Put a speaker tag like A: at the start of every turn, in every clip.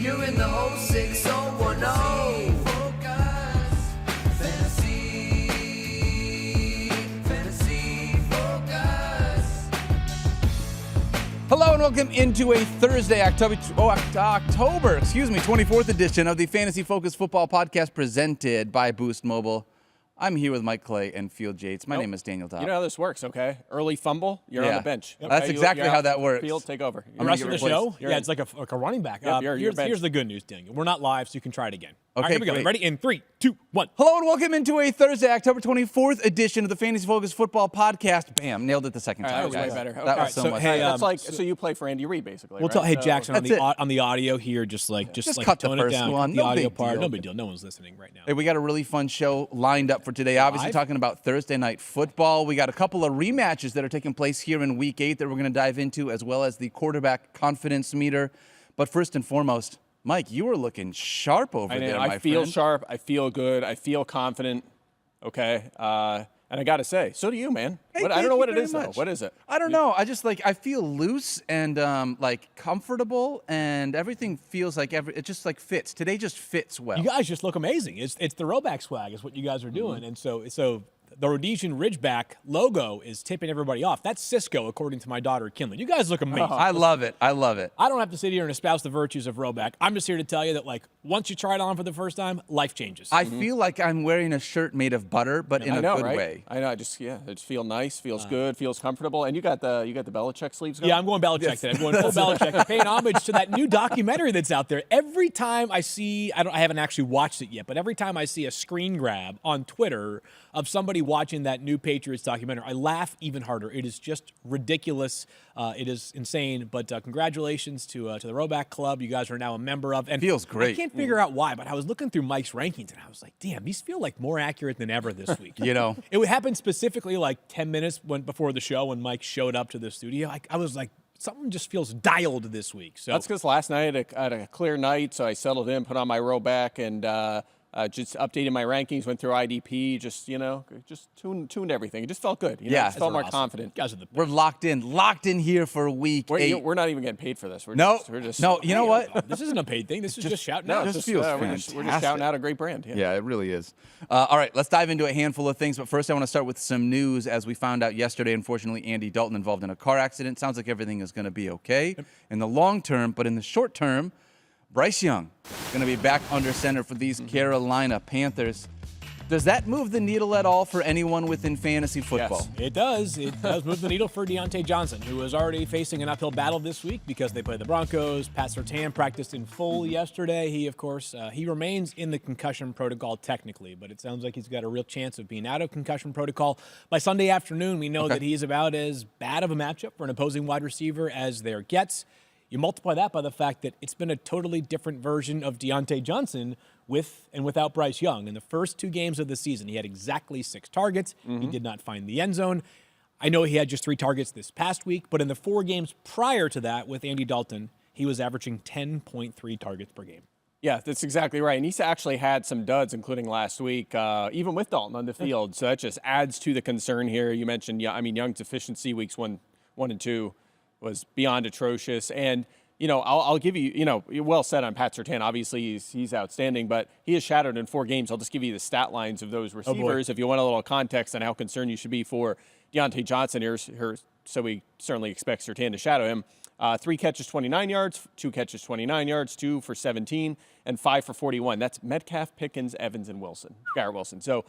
A: You're in the 06010. Focus. Fantasy Focus.
B: Hello and welcome into a Thursday, October 24th edition of the Fantasy Focus Football Podcast presented by Boost Mobile. I'm here with Mike Clay and Field Yates. My name is Daniel Dopp.
C: You know how this works, okay? Early fumble, you're on the bench.
B: Yep. That's exactly how that works.
C: Field, take over.
D: The rest of the show? Yeah, it's like a running back. Here's the good news, Daniel. We're not live, so you can try it again.
B: Okay,
D: all right, here we go.
B: great.
D: Ready? In 3, 2, 1.
B: Hello and welcome into a Thursday, October 24th edition of the Fantasy Focus Football Podcast. Bam, nailed it the second time.
C: That was way
B: guys.
C: better.
B: That
C: Okay.
B: was so
D: So,
B: much.
D: hey,
C: That's like, so you play for Andy Reid, basically,
D: We'll
C: right?
D: tell. Hey,
C: So-
D: Jackson,
B: That's it.
D: on the audio here, just
B: Just
D: like
B: cut the
D: tone
B: first
D: it down.
B: one.
D: The
B: No
D: audio
B: big
D: part.
B: deal.
D: No big deal. No one's listening right now.
B: Hey, we got a really fun show lined up for today. Obviously,
D: Live?
B: talking about Thursday night football. We got a couple of rematches that are taking place here in Week 8 that we're going to dive into, as well as the quarterback confidence meter. But first and foremost, Mike, you were looking sharp over there, my
C: I feel
B: friend.
C: sharp. I feel good. I feel confident. Okay. And I got to say, so do you, man.
B: Hey,
C: I
B: thank
C: don't know
B: you
C: what it
B: very
C: is, though.
B: much.
C: What is it?
B: I don't know. I just I feel loose and comfortable, and everything feels like it just fits. Today just fits well.
D: You guys just look amazing. It's the throwback swag is what you guys are doing, and so the Rhodesian Ridgeback logo is tipping everybody off. That's Cisco, according to my daughter Kinlan. You guys look amazing.
B: I love it. I love it.
D: I don't have to sit here and espouse the virtues of Rhoback. I'm just here to tell you that, once you try it on for the first time, life changes.
B: I feel like I'm wearing a shirt made of butter, but in
C: I
B: a
C: know,
B: good
C: right?
B: way.
C: I know. It just feels nice, feels good, feels comfortable. And you got the Belichick sleeves going?
D: Yeah, I'm going Belichick today. I'm going full Belichick. Paying homage to that new documentary that's out there. Every time I see, I haven't actually watched it yet, but every time I see a screen grab on Twitter of somebody watching that new Patriots documentary, I laugh even harder. It is just ridiculous. It is insane. But congratulations to the Rhoback Club. You guys are now a member of. And
B: Feels great.
D: I can't figure out why, but I was looking through Mike's rankings and I was like, damn, these feel like more accurate than ever this week.
B: You know.
D: It would happen specifically 10 minutes before the show when Mike showed up to the studio. I was like, something just feels dialed this week. So
C: That's because last night I had a clear night, so I settled in, put on my Rhoback, and just updated my rankings, went through IDP, just tuned everything. It just felt good.
B: Yeah.
C: Just felt more
D: awesome.
C: confident.
D: You guys are the
B: We're locked in here for Week 8.
C: We're not even getting paid for this. We're
B: No,
C: just
B: no, you know what?
D: This isn't a paid thing. This is just shouting
C: No,
D: out.
C: it's
B: just
C: just,
B: feels
C: we're just
B: fantastic.
C: shouting out a great brand. Yeah.
B: Yeah, it really is. All right, let's dive into a handful of things. But first, I want to start with some news. As we found out yesterday, unfortunately, Andy Dalton involved in a car accident. Sounds like everything is going to be okay in the long term. But in the short term, Bryce Young going to be back under center for these Carolina Panthers. Does that move the needle at all for anyone within fantasy football?
C: Yes.
D: It does. It does move the needle for Deontay Johnson, who is already facing an uphill battle this week because they play the Broncos. Pat Surtain practiced in full yesterday. He, of course, he remains in the concussion protocol technically, but it sounds like he's got a real chance of being out of concussion protocol. By Sunday afternoon, we know that he's about as bad of a matchup for an opposing wide receiver as there gets. You multiply that by the fact that it's been a totally different version of Deontay Johnson with and without Bryce Young. In the first 2 games of the season, he had exactly 6 targets. He did not find the end zone. I know he had just 3 targets this past week, but in the 4 games prior to that with Andy Dalton, he was averaging 10.3 targets per game.
C: Yeah, that's exactly right. And he's actually had some duds, including last week, even with Dalton on the field. So that just adds to the concern here. You mentioned, Young's efficiency weeks 1 and 2 was beyond atrocious. And, I'll give you, well said on Pat Surtain. Obviously, he's outstanding, but he is shadowed in 4 games. I'll just give you the stat lines of those receivers if you want a little context on how concerned you should be for Deontay Johnson here. So we certainly expect Surtain to shadow him. 3 catches, 29 yards, 2 catches, 29 yards, 2 for 17, and 5 for 41. That's Metcalf, Pickens, Evans, and Garrett Wilson. So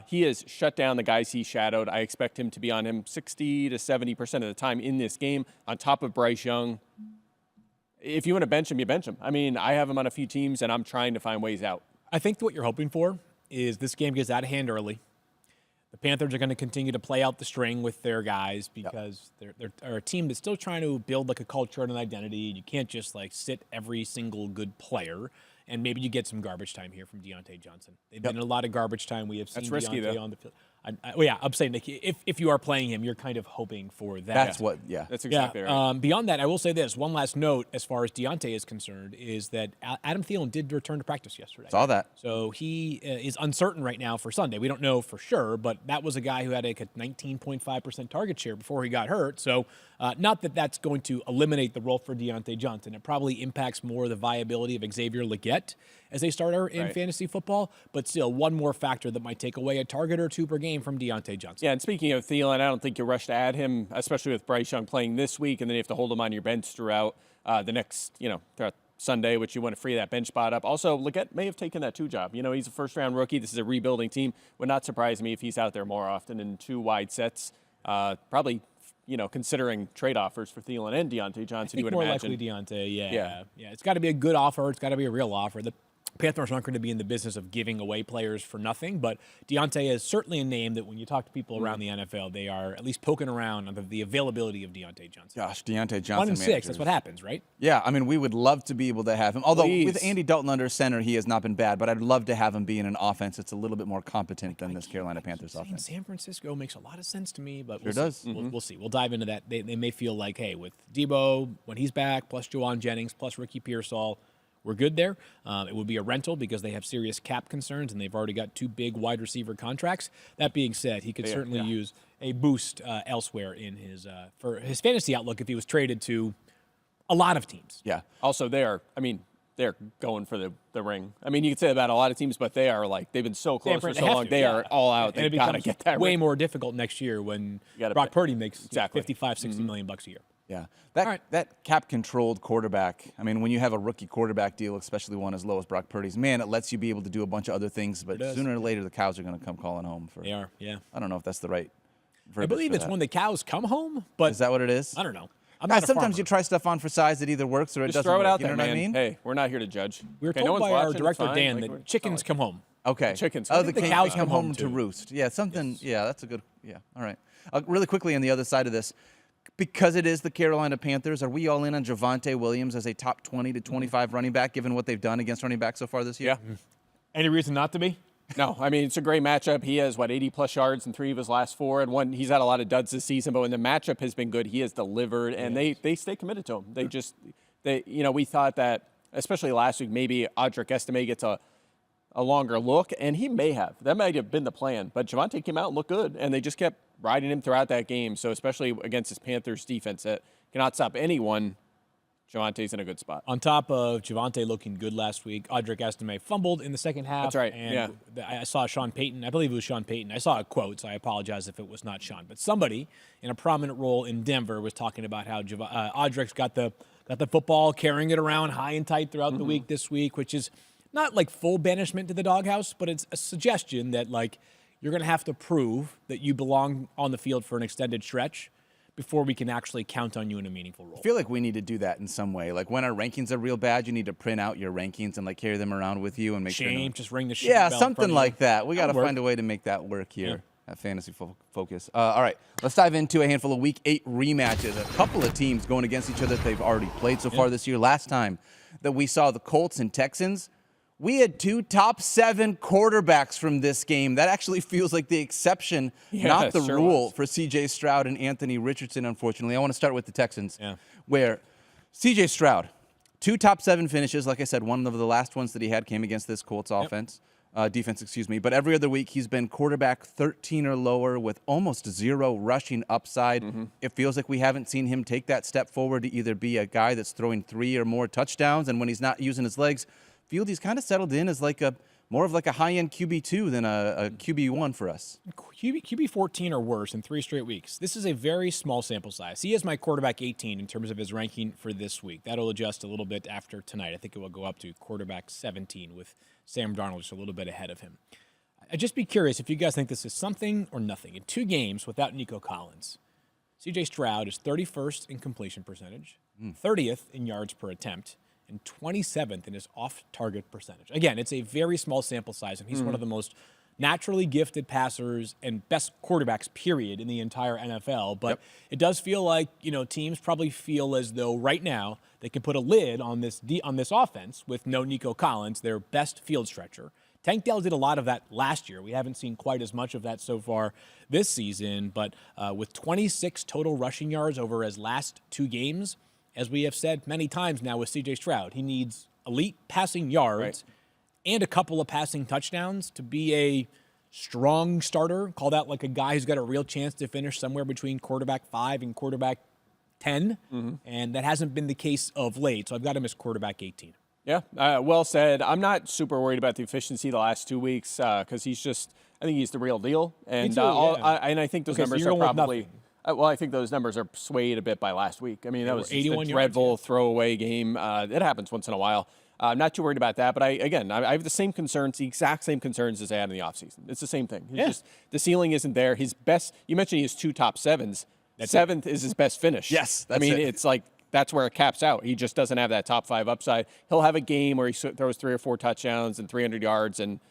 C: he has shut down the guys he shadowed. I expect him to be on him 60 to 70% of the time in this game, on top of Bryce Young. If you want to bench him, you bench him. I mean, I have him on a few teams, and I'm trying to find ways out.
D: I think what you're hoping for is this game gets out of hand early. The Panthers are going to continue to play out the string with their guys because they're a team that's still trying to build a culture and an identity. You can't just sit every single good player, and maybe you get some garbage time here from Deontay Johnson. They've been in a lot of garbage time. We have seen
C: That's risky,
D: Deontay
C: though.
D: on the field. I'm saying Nick, if you are playing him, you're kind of hoping for that.
B: That's what, yeah.
C: That's exactly right.
D: Beyond that, I will say this. One last note as far as Deontay is concerned is that Adam Thielen did return to practice yesterday.
B: Saw that.
D: So he is uncertain right now for Sunday. We don't know for sure, but that was a guy who had a 19.5% target share before he got hurt. So not that that's going to eliminate the role for Deontay Johnson. It probably impacts more the viability of Xavier Legette as a starter in fantasy football, but still one more factor that might take away a target or two per game from Deontay Johnson.
C: Yeah, and speaking of Thielen, I don't think you rush to add him, especially with Bryce Young playing this week, and then you have to hold him on your bench throughout the next, throughout Sunday, which you want to free that bench spot up. Also, Legette may have taken that 2 job. He's a first-round rookie. This is a rebuilding team. Would not surprise me if he's out there more often in 2 wide sets. Probably, considering trade offers for Thielen and Deontay Johnson, you would imagine.
D: More likely Deontay, yeah. It's got to be a good offer. It's got to be a real offer. The Panthers aren't going to be in the business of giving away players for nothing, but Deontay is certainly a name that when you talk to people around the NFL, they are at least poking around on the availability of Deontay Johnson.
B: Gosh, Deontay Johnson.
D: 1 and 6, that's what happens, right?
B: Yeah, I mean, we would love to be able to have him. Although
C: Please.
B: with Andy Dalton under center, he has not been bad, but I'd love to have him be in an offense that's a little bit more competent than this Carolina Panthers offense.
D: San Francisco makes a lot of sense to me, but
B: Sure does.
D: We'll see. We'll dive into that. They may feel like, hey, with Debo, when he's back, plus Juwan Jennings, plus Ricky Pearsall, we're good there. It would be a rental because they have serious cap concerns, and they've already got 2 big wide receiver contracts. That being said, he could certainly use a boost elsewhere in his for his fantasy outlook if he was traded to a lot of teams.
C: Yeah. Also, they're going for the ring. I mean, you could say about a lot of teams, but they are they've been so close for so long. They are all out. They've got to get that
D: way
C: ring.
D: more difficult next year when Brock Purdy makes $55, $60 million a year.
B: Yeah, that cap-controlled quarterback, I mean, when you have a rookie quarterback deal, especially one as low as Brock Purdy's, man, it lets you be able to do a bunch of other things, but sooner or later the cows are going to come calling home.
D: They are, yeah.
B: I don't know if that's the right verbiage.
D: I believe it's when the cows come home, but...
B: Is that what it is?
D: I don't know.
B: Sometimes you try stuff on for size that either works or it
C: Just
B: doesn't
C: throw it
B: work.
C: out there,
B: you know
C: man.
B: what I mean?
C: Hey, we're not here to judge.
D: We were
C: Okay,
D: told
C: no
D: by
C: one's
D: our
C: watching,
D: director,
C: it's fine.
D: Dan, that chickens come home.
B: Okay.
C: Chickens.
B: Oh, the
D: cows
B: come home to
D: too.
B: roost. Yeah, something. Yeah, that's a good. Yeah, all right. Really quickly on the other side of this, because it is the Carolina Panthers, are we all in on Javonte Williams as a top 20 to 25 running back, given what they've done against running backs so far this year?
C: Yeah.
D: Any reason not to be?
C: No, I mean, it's a great matchup. He has, 80-plus yards in 3 of his last 4, and he's had a lot of duds this season, but when the matchup has been good, he has delivered, and they stay committed to him. We thought that, especially last week, maybe Audric Estime gets a longer look, and he may have. That might have been the plan, but Javonte came out and looked good, and they just kept riding him throughout that game, so especially against this Panthers defense that cannot stop anyone, Javonte's in a good spot.
D: On top of Javonte looking good last week, Audric Estime fumbled in the second half.
C: That's right,
D: And I saw Sean Payton. I believe it was Sean Payton. I saw a quote, so I apologize if it was not Sean. But somebody in a prominent role in Denver was talking about how Audric's got the football, carrying it around high and tight throughout the week this week, which is not like full banishment to the doghouse, but it's a suggestion that you're going to have to prove that you belong on the field for an extended stretch before we can actually count on you in a meaningful role.
B: I feel like we need to do that in some way. Like when our rankings are real bad, you need to print out your rankings and carry them around with you and make sure.
D: Just ring the shame
B: Yeah,
D: bell in
B: something
D: front of
B: like
D: you.
B: that. We got to
D: That'll
B: find a way to make that work here at Fantasy Focus. All right, let's dive into a handful of Week 8 rematches. A couple of teams going against each other that they've already played so far this year. Last time that we saw the Colts and Texans, we had 2 top 7 quarterbacks from this game. That actually feels like the exception, not the rule for C.J. Stroud and Anthony Richardson, unfortunately. I want to start with the Texans, where C.J. Stroud, 2 top 7 finishes. Like I said, one of the last ones that he had came against this Colts defense, excuse me. But every other week, he's been quarterback 13 or lower with almost 0 rushing upside. It feels like we haven't seen him take that step forward to either be a guy that's throwing 3 or more touchdowns, and when he's not using his legs, he's kind of settled in as more of a high-end QB2 than a QB1 for us.
D: QB 14 or worse in 3 straight weeks. This is a very small sample size. He is my quarterback 18 in terms of his ranking for this week. That'll adjust a little bit after tonight. I think it will go up to quarterback 17 with Sam Darnold just a little bit ahead of him. I'd just be curious if you guys think this is something or nothing. In 2 games without Nico Collins, C.J. Stroud is 31st in completion percentage, 30th in yards per attempt, and 27th in his off-target percentage. Again, it's a very small sample size, and he's one of the most naturally gifted passers and best quarterbacks, period, in the entire NFL. But it does feel like, teams probably feel as though right now they can put a lid on this offense with no Nico Collins, their best field stretcher. Tank Dell did a lot of that last year. We haven't seen quite as much of that so far this season, but with 26 total rushing yards over his last 2 games, as we have said many times now with C.J. Stroud, he needs elite passing yards and a couple of passing touchdowns to be a strong starter. Call that like a guy who's got a real chance to finish somewhere between quarterback 5 and quarterback 10, and that hasn't been the case of late, so I've got him as quarterback 18.
C: Yeah, well said. I'm not super worried about the efficiency the last 2 weeks because I think he's the real deal. And
D: too,
C: and I think those
D: Okay, so
C: numbers
D: you're
C: are
D: going with
C: probably, well, I think those numbers are swayed a bit by last week. I mean, that was just
D: 81
C: a
D: yards,
C: dreadful throwaway game. It happens once in a while. I'm not too worried about that, but I have the same concerns, the exact same concerns as I had in the offseason. It's the same thing. It's just the ceiling isn't there. His best, you mentioned he has 2 top 7s. Seventh is his best finish.
B: Yes,
C: I mean, it's like that's where it caps out. He just doesn't have that top 5 upside. He'll have a game where he throws 3 or 4 touchdowns and 300 yards and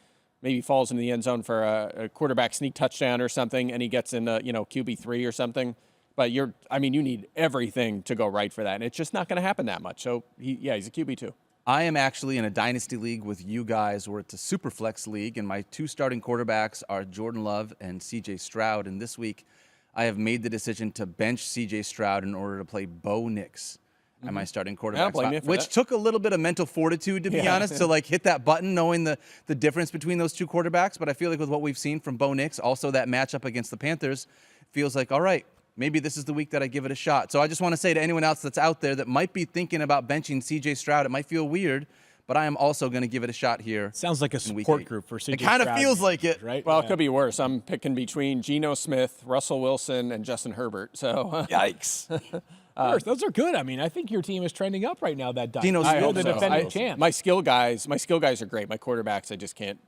C: maybe falls into the end zone for a quarterback sneak touchdown or something, and he gets in QB3 or something. But you need everything to go right for that, and it's just not going to happen that much. So he's a QB2.
B: I am actually in a dynasty league with you guys where it's a super flex league, and my 2 starting quarterbacks are Jordan Love and C.J. Stroud. And this week, I have made the decision to bench C.J. Stroud in order to play Bo Nix at my starting quarterback spot, which took a little bit of mental fortitude, to be honest, to hit that button, knowing the difference between those 2 quarterbacks. But I feel like with what we've seen from Bo Nix, also that matchup against the Panthers, feels like, all right, maybe this is the week that I give it a shot. So I just want to say to anyone else that's out there that might be thinking about benching C.J. Stroud, it might feel weird, but I am also going to give it a shot here.
D: Sounds like a support group for C.J.
B: It kind of feels like it.
D: Right?
C: Well, it could be worse. I'm picking between Geno Smith, Russell Wilson, and Justin Herbert. So
B: Yikes.
D: Those are good. I mean, I think your team is trending up right now. That Dopp.
B: Geno
D: You're
B: Smith,
D: the defending champ.
C: My skill guys are great. My quarterbacks,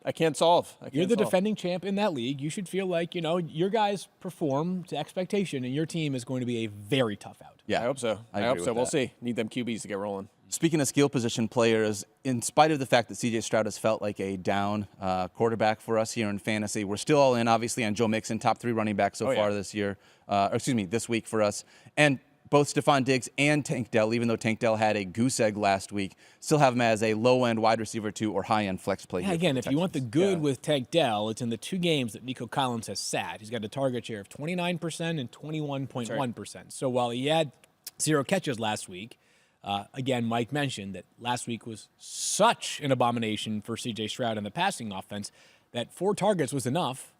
C: I can't solve.
D: You're the defending champ in that league. You should feel like, your guys perform to expectation, and your team is going to be a very tough out.
C: Yeah, I hope so.
B: I hope so.
C: We'll see. Need them QBs to get rolling.
B: Speaking of skill position players, in spite of the fact that C.J. Stroud has felt like a down quarterback for us here in fantasy, we're still all in, obviously, on Joe Mixon, top 3 running back so far this year. This week for us. And both Stephon Diggs and Tank Dell, even though Tank Dell had a goose egg last week, still have him as a low-end wide receiver 2 or high-end flex play.
D: Yeah, again, if you want the good with Tank Dell, it's in the 2 games that Nico Collins has sat. He's got a target share of 29% and 21.1%. So while he had 0 catches last week, again, Mike mentioned that last week was such an abomination for C.J. Stroud in the passing offense that 4 targets was enough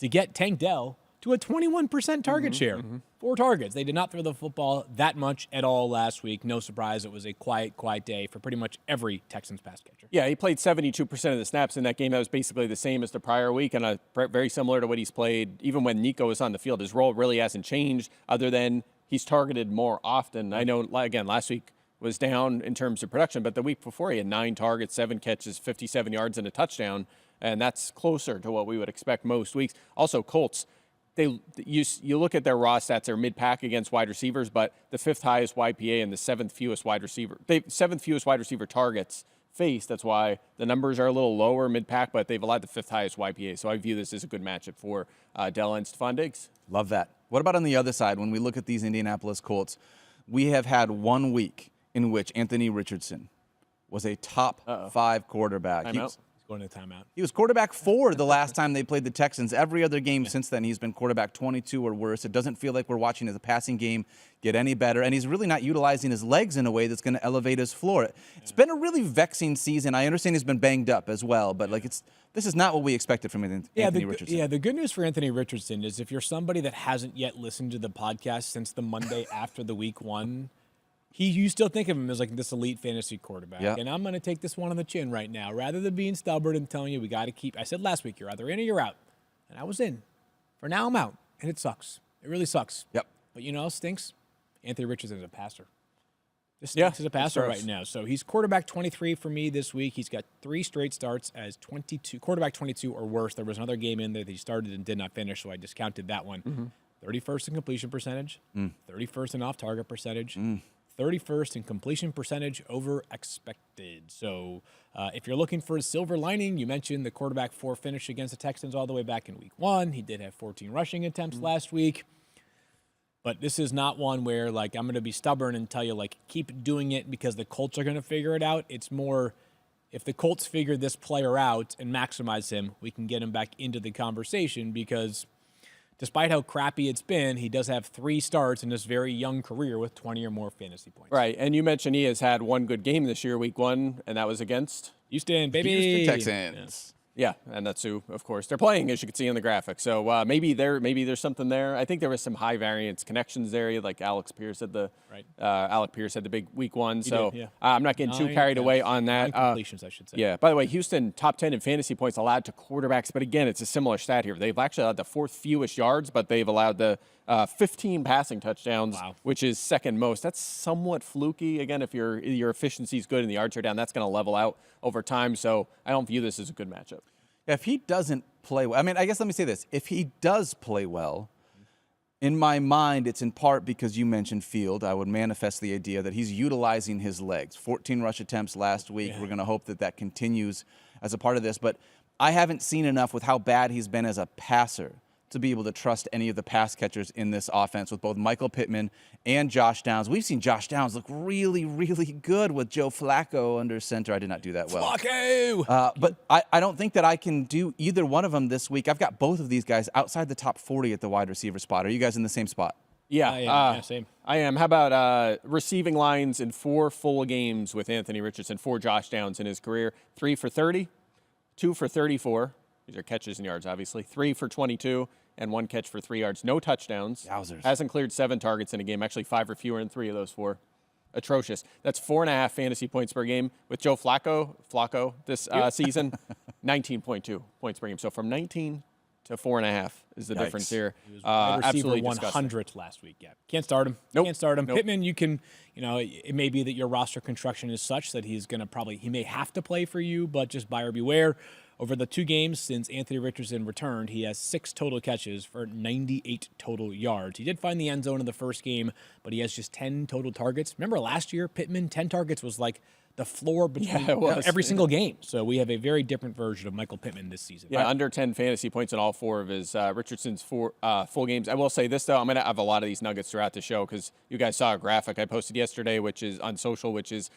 D: to get Tank Dell to a 21% target share. 4 targets. They did not throw the football that much at all last week. No surprise, it was a quiet day for pretty much every Texans pass catcher.
C: Yeah, he played 72% of the snaps in that game. That was basically the same as the prior week, and very similar to what he's played even when Nico was on the field. His role really hasn't changed other than he's targeted more often. I know, again, last week was down in terms of production, but the week before he had 9 targets, 7 catches, 57 yards, and a touchdown, and that's closer to what we would expect most weeks. Also, Colts, you look at their raw stats, they're mid-pack against wide receivers, but the 5th highest YPA and the 7th fewest wide receiver targets faced. That's why the numbers are a little lower mid-pack, but they've allowed the 5th highest YPA. So I view this as a good matchup for Dell and Stephon Diggs.
B: Love that. What about on the other side? When we look at these Indianapolis Colts, we have had 1 week in which Anthony Richardson was a top 5 quarterback.
D: He's going to timeout.
B: He was quarterback 4 the last time they played the Texans. Every other game since then, he's been quarterback 22 or worse. It doesn't feel like we're watching his passing game get any better, and he's really not utilizing his legs in a way that's going to elevate his floor. It's been a really vexing season. I understand he's been banged up as well, but this is not what we expected from Anthony Richardson.
D: Yeah, the good news for Anthony Richardson is if you're somebody that hasn't yet listened to the podcast since the Monday after the week 1, you still think of him as like this elite fantasy quarterback.
B: Yeah.
D: And I'm going to take this one on the chin right now. Rather than being stubborn and telling you we got to keep, I said last week, you're either in or you're out. And I was in. For now, I'm out. And it sucks. It really sucks.
B: Yep.
D: But you know what stinks? Anthony Richardson is a passer. This stinks as a passer right now. So he's quarterback 23 for me this week. He's got 3 straight starts as quarterback 22 or worse. There was another game in there that he started and did not finish, so I discounted that one. 31st in completion percentage, 31st in off-target percentage, 31st in completion percentage over expected. So if you're looking for a silver lining, you mentioned the quarterback 4 finish against the Texans all the way back in week 1. He did have 14 rushing attempts last week. But this is not one where, I'm going to be stubborn and tell you, keep doing it because the Colts are going to figure it out. It's more, if the Colts figure this player out and maximize him, we can get him back into the conversation because despite how crappy it's been, he does have 3 starts in his very young career with 20 or more fantasy points.
C: Right, and you mentioned he has had one good game this year, week 1, and that was against
D: Houston, baby.
B: Houston Texans.
C: Yeah, and that's who, of course, they're playing, as you can see in the graphic. So maybe there's something there. I think there was some high variance connections there, like Alex Pierce had the big week 1. So
D: did, yeah.
C: I'm not getting too carried away on that.
D: 9 completions, I should say.
C: Yeah. By the way, Houston top 10 in fantasy points allowed to quarterbacks, but again, it's a similar stat here. They've actually allowed the 4th fewest yards, but they've allowed the 15 passing touchdowns, which is second most. That's somewhat fluky. Again, if your efficiency is good and the yards are down, that's going to level out over time. So I don't view this as a good matchup.
B: If he doesn't play well, I mean, I guess let me say this. If he does play well, in my mind, it's in part because you mentioned Field. I would manifest the idea that he's utilizing his legs. 14 rush attempts last week. Yeah. We're going to hope that that continues as a part of this. But I haven't seen enough with how bad he's been as a passer to be able to trust any of the pass catchers in this offense with both Michael Pittman and Josh Downs. We've seen Josh Downs look really, really good with Joe Flacco under center. I did not do that well.
D: Flacco!
B: But I don't think that I can do either one of them this week. I've got both of these guys outside the top 40 at the wide receiver spot. Are you guys in the same spot?
C: Yeah,
D: yeah, same.
C: I am. How about receiving lines in 4 full games with Anthony Richardson, 4 Josh Downs in his career? 3 for 30, 2 for 34. These are catches and yards, obviously. 3 for 22, and 1 catch for 3 yards. No touchdowns.
B: Yowzers.
C: Hasn't cleared 7 targets in a game. Actually, 5 or fewer in 3 of those 4. Atrocious. That's 4.5 fantasy points per game. With Joe Flacco this season, 19.2 points per game. So from 19 to 4.5 is the difference here.
D: He was wide receiver
C: Absolutely
D: 100th last week. Yeah, can't start him.
C: Nope.
D: Can't start him.
C: Nope.
D: Pittman, you can, it may be that your roster construction is such that he may have to play for you, but just buyer beware. Over the 2 games since Anthony Richardson returned, he has 6 total catches for 98 total yards. He did find the end zone in the first game, but he has just 10 total targets. Remember last year, Pittman, 10 targets was like the floor between every single game. So we have a very different version of Michael Pittman this season.
C: Yeah, under 10 fantasy points in all 4 of his Richardson's 4 full games. I will say this, though. I'm going to have a lot of these nuggets throughout the show because you guys saw a graphic I posted yesterday, which is on social, which is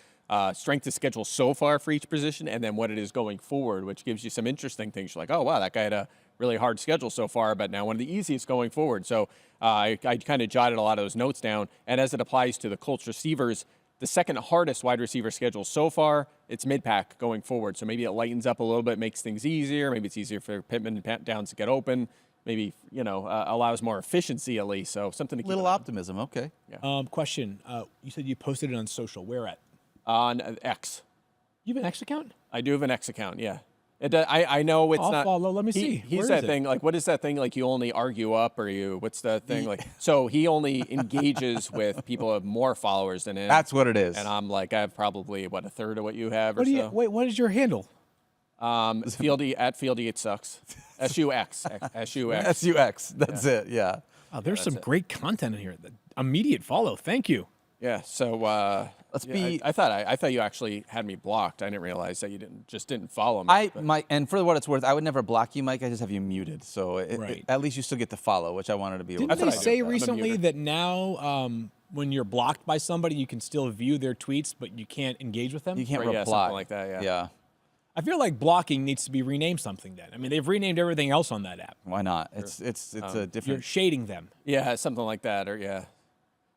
C: strength of schedule so far for each position and then what it is going forward, which gives you some interesting things. You're like, oh, wow, that guy had a really hard schedule so far, but now one of the easiest going forward. So I kind of jotted a lot of those notes down. And as it applies to the Colts receivers, the second hardest wide receiver schedule so far, it's mid-pack going forward. So maybe it lightens up a little bit, makes things easier. Maybe it's easier for Pittman and Downs to get open. Maybe, allows more efficiency at least. So something to keep
B: Little optimism, okay.
C: Yeah.
D: Question. You said you posted it on social. Where at?
C: On X.
D: You have an X account?
C: I do have an X account, yeah. I know it's
D: I'll
C: not.
D: follow. Let me see.
C: He's
D: Where
C: that
D: is it?
C: thing. Like, what is that thing? Like, you only argue up, or what's the thing? Like, so he only engages with people who have more followers than him.
B: That's what it is.
C: And I'm like, I have probably a third of what you have,
D: What is your handle?
C: Fieldy at Fieldy. It sucks. SUX. SUX.
B: SUX. That's it. Yeah.
D: Oh, there's some great content in here. Immediate follow. Thank you.
C: Yeah. So I thought you actually had me blocked. I didn't realize that you didn't follow me.
B: And for what it's worth, I would never block you, Mike. I just have you muted. So at least you still get to follow, which I wanted to be.
D: Didn't they say recently that now when you're blocked by somebody, you can still view their tweets, but you can't engage with them?
B: You can't
C: reply.
B: reply.
C: Something like that.
B: Yeah.
D: I feel like blocking needs to be renamed something then. I mean, they've renamed everything else on that app.
B: Why not? It's a different.
D: You're shading them.
C: Yeah, something like that, or yeah.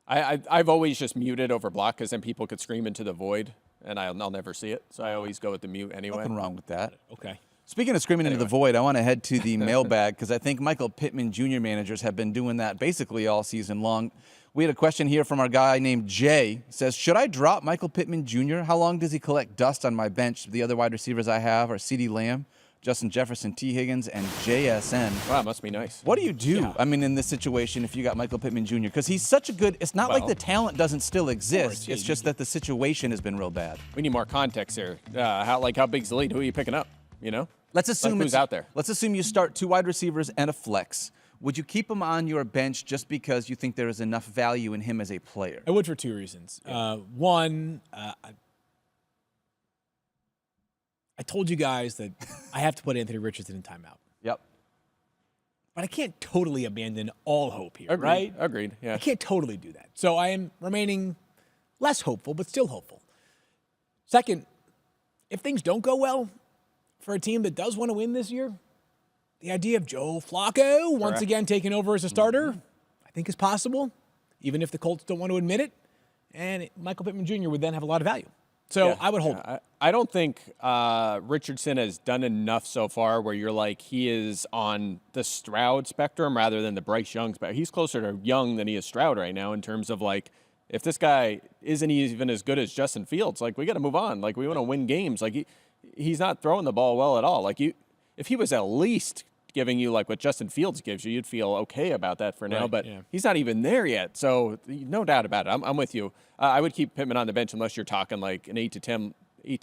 C: I've always just muted over block because then people could scream into the void, and I'll never see it. So I always go with the mute anyway.
B: Nothing wrong with that.
D: Okay.
B: Speaking of screaming into the void, I want to head to the mailbag because I think Michael Pittman Jr. managers have been doing that basically all season long. We had a question here from our guy named Jay. He says, should I drop Michael Pittman Jr.? How long does he collect dust on my bench? The other wide receivers I have are CeeDee Lamb, Justin Jefferson, T. Higgins, and JSN.
C: Wow, must be nice.
B: What do you do, I mean, in this situation if you got Michael Pittman Jr.? Because he's such a good – it's not like the talent doesn't still exist. It's just that the situation has been real bad.
C: We need more context here. How big's the lead? Who are you picking up,
B: Let's assume
C: who's out there.
B: Let's assume you start 2 wide receivers and a flex. Would you keep him on your bench just because you think there is enough value in him as a player?
D: I would for 2 reasons. One, I told you guys that I have to put Anthony Richardson in timeout.
B: Yep.
D: But I can't totally abandon all hope here,
C: Agreed.
D: right?
C: Agreed, yeah.
D: I can't totally do that. So I am remaining less hopeful, but still hopeful. Second, if things don't go well for a team that does want to win this year, the idea of Joe Flacco once again taking over as a starter, I think is possible, even if the Colts don't want to admit it. And Michael Pittman Jr. would then have a lot of value. So I would hold it.
C: I don't think Richardson has done enough so far where you're like he is on the Stroud spectrum rather than the Bryce Young spectrum. He's closer to Young than he is Stroud right now in terms of like, if this guy isn't even as good as Justin Fields, like we got to move on. Like we want to win games. Like he's not throwing the ball well at all. Like if he was at least giving you like what Justin Fields gives you, you'd feel okay about that for now. But he's not even there yet. So no doubt about it. I'm with you. I would keep Pittman on the bench unless you're talking like an 8 to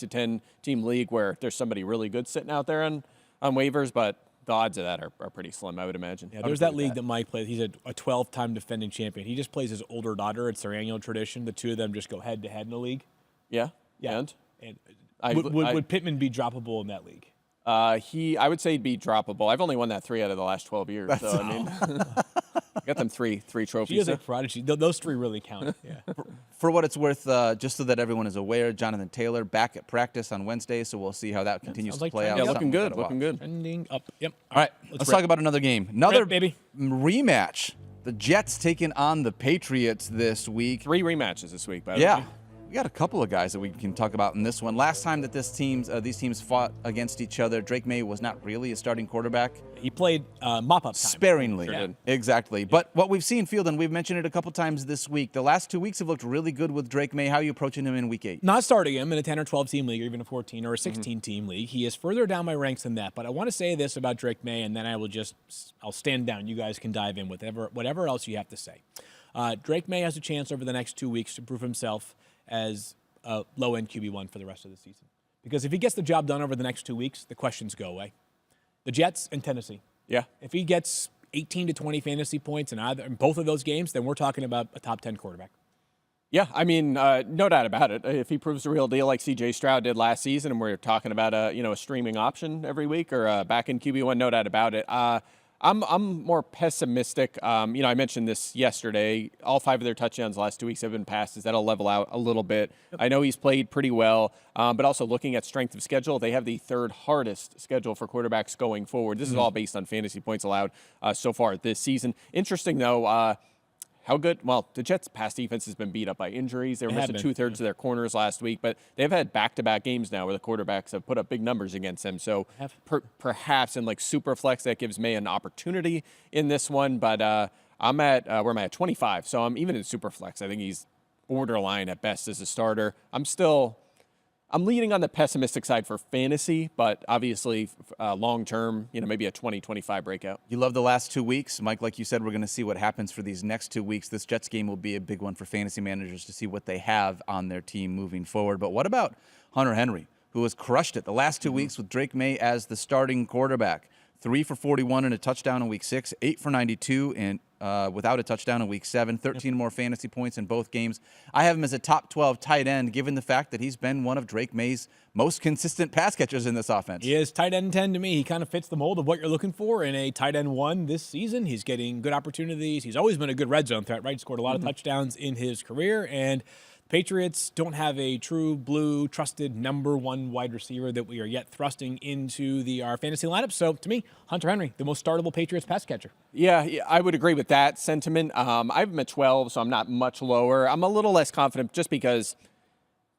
C: 10 team league where there's somebody really good sitting out there on waivers. But the odds of that are pretty slim, I would imagine.
D: Yeah, there's that league that Mike plays. He's a 12-time defending champion. He just plays his older daughter. It's their annual tradition. The two of them just go head to head in the league.
C: Yeah.
D: And would Pittman be droppable in that league?
C: I would say he'd be droppable. I've only won that 3 out of the last 12 years. So, I mean, got them three trophies.
D: He is a prodigy. Those 3 really count. Yeah.
B: For what it's worth, just so that everyone is aware, Jonathan Taylor back at practice on Wednesday, so we'll see how that continues to play out.
C: Yeah, looking good.
D: Trending up. Yep.
B: All right, let's talk about another game. Another
D: baby.
B: rematch. The Jets taking on the Patriots this week.
C: 3 rematches this week, by the way.
B: Yeah. We got a couple of guys that we can talk about in this one. Last time that these teams fought against each other, Drake May was not really a starting quarterback.
D: He played mop-up time.
B: Sparingly.
C: Sure did.
B: Exactly. But what we've seen, Field, and we've mentioned it a couple times this week, the last 2 weeks have looked really good with Drake May. How are you approaching him in week 8?
D: Not starting him in a 10 or 12 team league or even a 14 or a 16 team league. He is further down my ranks than that. But I want to say this about Drake May, and then I'll stand down. You guys can dive in with whatever else you have to say. Drake May has a chance over the next 2 weeks to prove himself as a low-end QB1 for the rest of the season. Because if he gets the job done over the next 2 weeks, the questions go away. The Jets and Tennessee.
C: Yeah.
D: If he gets 18 to 20 fantasy points in both of those games, then we're talking about a top 10 quarterback.
C: Yeah, I mean, no doubt about it. If he proves the real deal like C.J. Stroud did last season, and we're talking about a streaming option every week or back in QB1, no doubt about it. I'm more pessimistic. I mentioned this yesterday. All 5 of their touchdowns the last 2 weeks have been passes. That'll level out a little bit. I know he's played pretty well, but also looking at strength of schedule, they have the 3rd hardest schedule for quarterbacks going forward. This is all based on fantasy points allowed so far this season. Interesting, though, how good? Well, the Jets' pass defense has been beat up by injuries. They were missing 2/3 of their corners last week, but they've had back-to-back games now where the quarterbacks have put up big numbers against them. So perhaps in like super flex, that gives May an opportunity in this one. But I'm at where am I at 25? So I'm even in super flex. I think he's borderline at best as a starter. I'm leaning on the pessimistic side for fantasy, but obviously long-term, maybe a 20-25 breakout.
B: You love the last 2 weeks. Mike, like you said, we're going to see what happens for these next 2 weeks. This Jets game will be a big one for fantasy managers to see what they have on their team moving forward. But what about Hunter Henry, who has crushed it the last 2 weeks with Drake May as the starting quarterback? 3 for 41 and a touchdown in week 6, 8 for 92 and without a touchdown in week 7, 13 more fantasy points in both games. I have him as a top 12 tight end, given the fact that he's been one of Drake May's most consistent pass catchers in this offense.
D: He is tight end 10 to me. He kind of fits the mold of what you're looking for in a tight end 1 this season. He's getting good opportunities. He's always been a good red zone threat, right? He scored a lot of touchdowns in his career, and Patriots don't have a true blue, trusted number 1 wide receiver that we are yet thrusting into our fantasy lineup. So, to me, Hunter Henry, the most startable Patriots pass catcher.
C: Yeah, I would agree with that sentiment. I have him at 12, so I'm not much lower. I'm a little less confident just because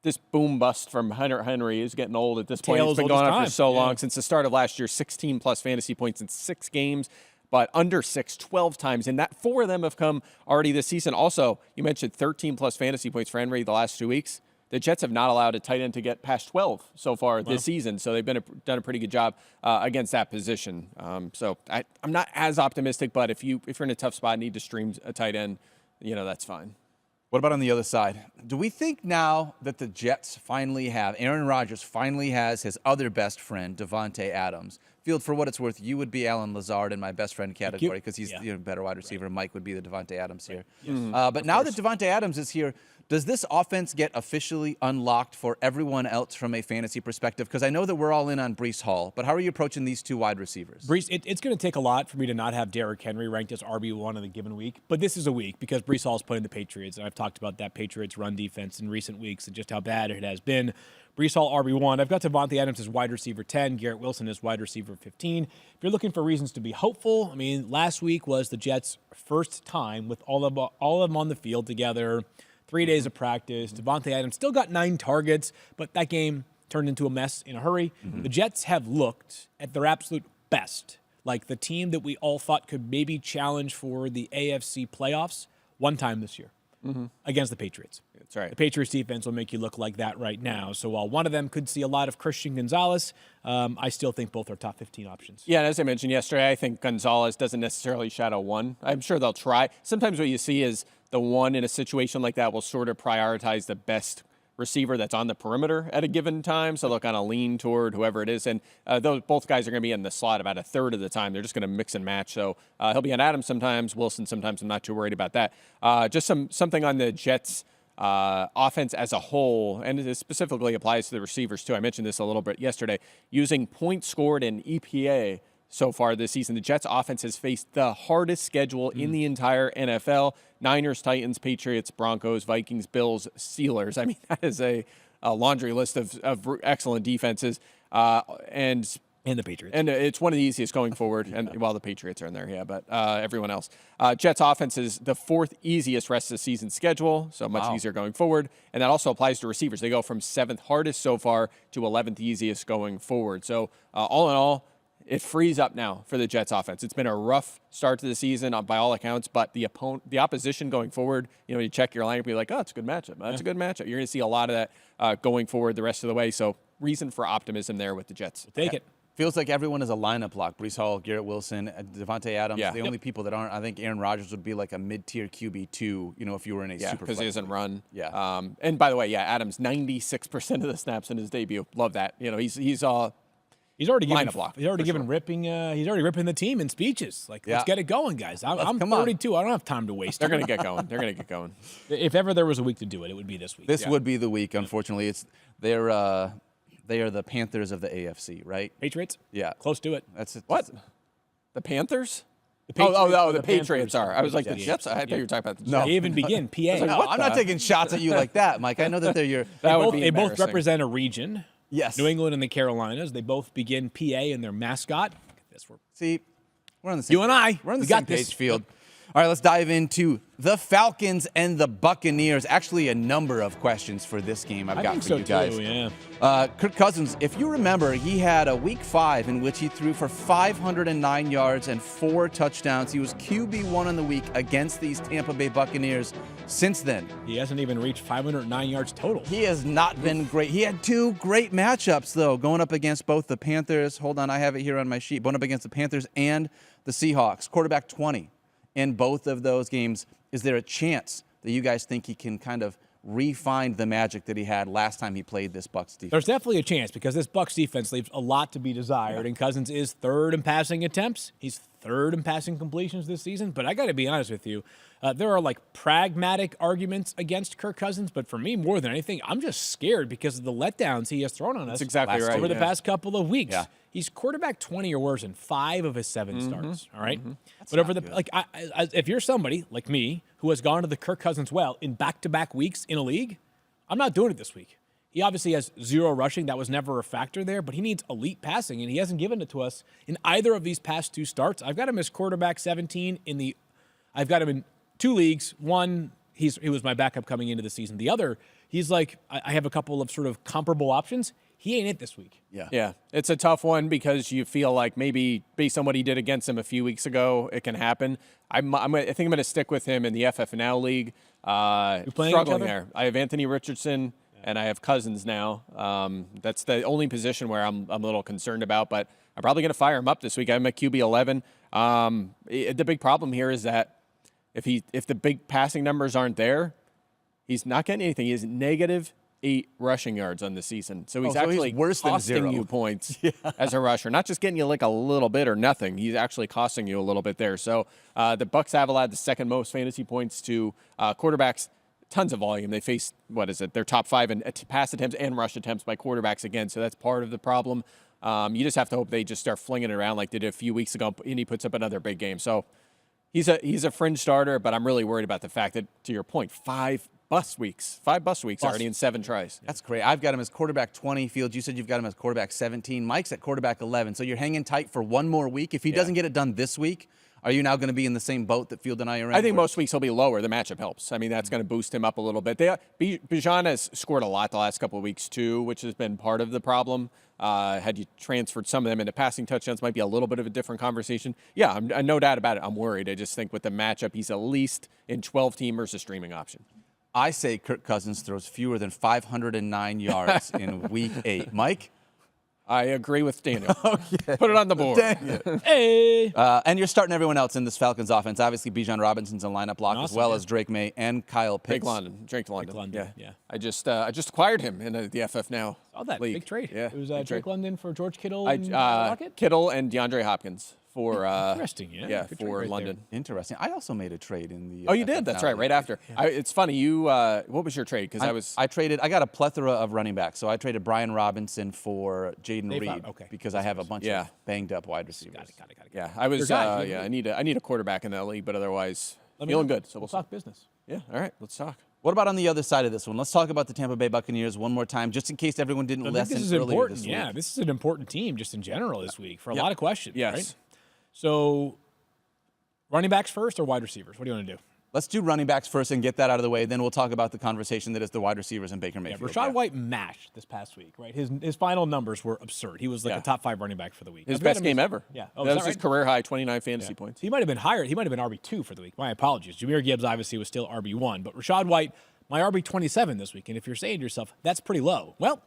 C: this boom bust from Hunter Henry is getting old at this point. It's been going on for so long. Since the start of last year, 16-plus fantasy points in 6 games. But under 6, 12 times. And that 4 of them have come already this season. Also, you mentioned 13-plus fantasy points for Henry the last 2 weeks. The Jets have not allowed a tight end to get past 12 so far this season. So they've done a pretty good job against that position. So I'm not as optimistic, but if you're in a tough spot and need to stream a tight end, that's fine.
B: What about on the other side? Do we think now that the Jets Aaron Rodgers finally has his other best friend, Davante Adams? Field, for what it's worth, you would be Alan Lazard in my best friend category because he's a better wide receiver. Right. Mike would be the Davante Adams here. But now that Davante Adams is here, Does this offense get officially unlocked for everyone else from a fantasy perspective? Because I know that we're all in on Breece Hall, but how are you approaching these two wide receivers?
D: Breece, it's going to take a lot for me to not have Derrick Henry ranked as RB1 in a given week, but this is a week because Breece Hall is playing the Patriots, and I've talked about that Patriots run defense in recent weeks and just how bad it has been. Breece Hall RB1. I've got Devontae Adams as wide receiver 10, Garrett Wilson as wide receiver 15. If you're looking for reasons to be hopeful, I mean, last week was the Jets' first time with all of them on the field together. 3 days of practice. Devontae Adams still got 9 targets, but that game turned into a mess in a hurry. The Jets have looked at their absolute best, like the team that we all thought could maybe challenge for the AFC playoffs one time this year against the Patriots.
C: That's right.
D: The Patriots defense will make you look like that right now. So while one of them could see a lot of Christian Gonzalez, I still think both are top 15 options.
C: Yeah, and as I mentioned yesterday, I think Gonzalez doesn't necessarily shadow one. I'm sure they'll try. Sometimes what you see is the one in a situation like that will sort of prioritize the best receiver that's on the perimeter at a given time. So they'll kind of lean toward whoever it is. And both guys are going to be in the slot about a third of the time. They're just going to mix and match. So he'll be on Adams sometimes, Wilson sometimes. I'm not too worried about that. Just something on the Jets offense as a whole, and it specifically applies to the receivers too. I mentioned this a little bit yesterday. Using points scored in EPA so far this season, the Jets offense has faced the hardest schedule in the entire NFL. Niners, Titans, Patriots, Broncos, Vikings, Bills, Steelers. I mean, that is a laundry list of excellent defenses. And
D: the Patriots.
C: And it's one of the easiest going forward. And the Patriots are in there, yeah, but everyone else. Jets offense is the 4th easiest rest of the season schedule, so much easier going forward. And that also applies to receivers. They go from 7th hardest so far to 11th easiest going forward. So all in all, it frees up now for the Jets offense. It's been a rough start to the season by all accounts, but the opposition going forward, you check your lineup, you're like, oh, it's a good matchup. That's a good matchup. You're going to see a lot of that going forward the rest of the way. So reason for optimism there with the Jets.
D: Take it.
B: Feels like everyone is a lineup lock. Breece Hall, Garrett Wilson, Devontae Adams.
C: Yeah.
B: The only people that aren't, I think Aaron Rodgers would be like a mid-tier QB2, if you were in a super
C: because he doesn't run.
B: Yeah.
C: And by the way, Adams, 96% of the snaps in his debut. Love that.
D: He's already given
C: lineup lock.
D: He's already given ripping. He's already ripping the team in speeches. Like, let's get it going, guys. I'm 32. I don't have time to waste.
C: They're going to get going. They're going to get going.
D: If ever there was a week to do it, it would be this week.
B: This would be the week. Unfortunately, they are the Panthers of the AFC, right?
D: Patriots.
B: Yeah,
D: Close to it.
B: That's it.
C: What? The Panthers?
D: The Patriots,
C: the Patriots are. I was like, the
D: Yeah.
C: Jets? I thought you were talking about the Jets.
B: No.
D: They even begin PA.
B: No, I'm not taking shots at you like that, Mike. I know that they're your.
D: They both represent a region.
B: Yes.
D: New England and the Carolinas. They both begin PA in their mascot.
B: See, we're on the same.
D: You and I.
B: We're on the
D: We
B: same
D: got this.
B: page, Field. All right, let's dive into the Falcons and the Buccaneers. Actually, a number of questions for this game I've got for you guys.
D: Too, yeah.
B: Kirk Cousins, if you remember, he had a week 5 in which he threw for 509 yards and 4 touchdowns. He was QB1 in the week against these Tampa Bay Buccaneers. Since then,
D: He hasn't even reached 509 yards total.
B: he has not been great. He had 2 great matchups, though, going up against both the Panthers. Hold on, I have it here on my sheet. Going up against the Panthers and the Seahawks. Quarterback 20 in both of those games. Is there a chance that you guys think he can kind of re-find the magic that he had last time he played this Bucs defense?
D: There's definitely a chance because this Bucs defense leaves a lot to be desired, and Cousins is 3rd in passing attempts. He's 3rd in passing completions this season. But I got to be honest with you, there are pragmatic arguments against Kirk Cousins, but for me, more than anything, I'm just scared because of the letdowns he has thrown on us.
C: That's exactly right.
D: Over the past couple of weeks.
B: Yeah.
D: He's quarterback 20 or worse in 5 of his 7 starts. All right, but
B: not
D: over the if you're somebody like me who has gone to the Kirk Cousins well in back-to-back weeks in a league, I'm not doing it this week. He obviously has 0 rushing. That was never a factor there, but he needs elite passing, and he hasn't given it to us in either of these past 2 starts. I've got him as quarterback 17 I've got him in 2 leagues. One, he was my backup coming into the season. The other, he's I have a couple of sort of comparable options. He ain't it this week.
C: Yeah. It's a tough one because you feel like maybe based on what he did against him a few weeks ago, it can happen. I think I'm going to stick with him in the FFNL league.
D: You playing
C: struggling
D: each other?
C: there. I have Anthony Richardson and I have Cousins now. That's the only position where I'm a little concerned about, but I'm probably going to fire him up this week. I'm at QB 11. The big problem here is that if the big passing numbers aren't there, he's not getting anything. He has -8 rushing yards on the season. So he's actually
B: worse than
C: costing
B: 0.
C: you points as a rusher. Not just getting you a little bit or nothing. He's actually costing you a little bit there. So the Bucs have allowed the 2nd most fantasy points to quarterbacks tons of volume. They face, their top 5 in pass attempts and rush attempts by quarterbacks again. So that's part of the problem. You just have to hope they just start flinging it around like they did a few weeks ago, and he puts up another big game. So he's a fringe starter, but I'm really worried about the fact that, to your point, 5 bus weeks already in 7 tries.
B: That's great. I've got him as quarterback 20. Fields, you said you've got him as quarterback 17. Mike's at quarterback 11. So you're hanging tight for one more week. If he doesn't get it done this week, are you now going to be in the same boat that Field and I are in?
C: I think most weeks he'll be lower. The matchup helps. I mean, that's going to boost him up a little bit. Bijan has scored a lot the last couple of weeks, too, which has been part of the problem. Had you transferred some of them into passing touchdowns, might be a little bit of a different conversation. Yeah, I'm no doubt about it. I'm worried. I just think with the matchup, he's at least in 12-teamers a streaming option.
B: I say Kirk Cousins throws fewer than 509 yards in Week 8. Mike?
C: I agree with Daniel. Okay. Put it on the board.
D: Hey.
B: And you're starting everyone else in this Falcons offense. Obviously, Bijan Robinson's a lineup lock, as well as Drake May and Kyle Pitts.
C: Drake London.
D: Yeah.
C: I just acquired him in the FF Now.
D: Oh, that
C: league.
D: big trade.
C: Yeah,
D: it was
C: big
D: Drake
C: trade.
D: London for George Kittle and Rocket?
C: Kittle and DeAndre Hopkins for
D: interesting. Yeah, good trade
C: for
D: right
C: London.
D: there.
B: Interesting. I also made a trade in the.
C: Oh, you did? That's right after. Yeah. It's funny. You what was your trade? Because
B: I got a plethora of running backs. So I traded Brian Robinson for Jaden Reed because I have a bunch of banged up wide receivers.
D: Got it.
C: Yeah, I was. I need a quarterback in that league, but otherwise feeling good. So
D: we'll talk business.
C: Yeah. All right. Let's talk.
B: What about on the other side of this one? Let's talk about the Tampa Bay Buccaneers one more time, just in case everyone didn't listen
D: this is
B: earlier
D: important.
B: this week.
D: Yeah, this is an important team just in general this week for a lot of questions.
C: Yes.
D: Right? So, running backs first or wide receivers? What do you want to do?
B: Let's do running backs first and get that out of the way. Then we'll talk about the conversation that is the wide receivers and Baker Mayfield.
D: Rashad White mashed this past week, right? His final numbers were absurd. He was like a top 5 running back for the week.
C: His best game ever.
D: Yeah.
C: Oh, that was his career high 29 fantasy points.
D: He might have been higher. He might have been RB2 for the week. My apologies. Jahmyr Gibbs obviously was still RB1, but Rashad White, my RB27 this week. And if you're saying to yourself, that's pretty low. Well,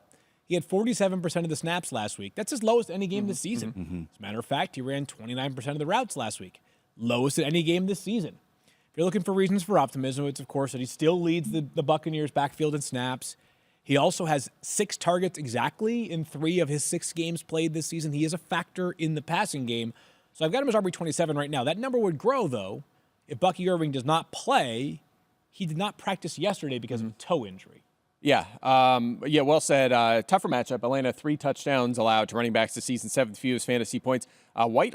D: he had 47% of the snaps last week. That's his lowest any game this season. As a matter of fact, he ran 29% of the routes last week. Lowest at any game this season. If you're looking for reasons for optimism, it's, of course, that he still leads the Buccaneers backfield in snaps. He also has 6 targets exactly in 3 of his 6 games played this season. He is a factor in the passing game. So I've got him as RB27 right now. That number would grow, though, if Bucky Irving does not play. He did not practice yesterday because of a toe injury.
C: Yeah. Well said. Tougher matchup. Atlanta 3 touchdowns allowed to running backs this season, 7th fewest fantasy points. White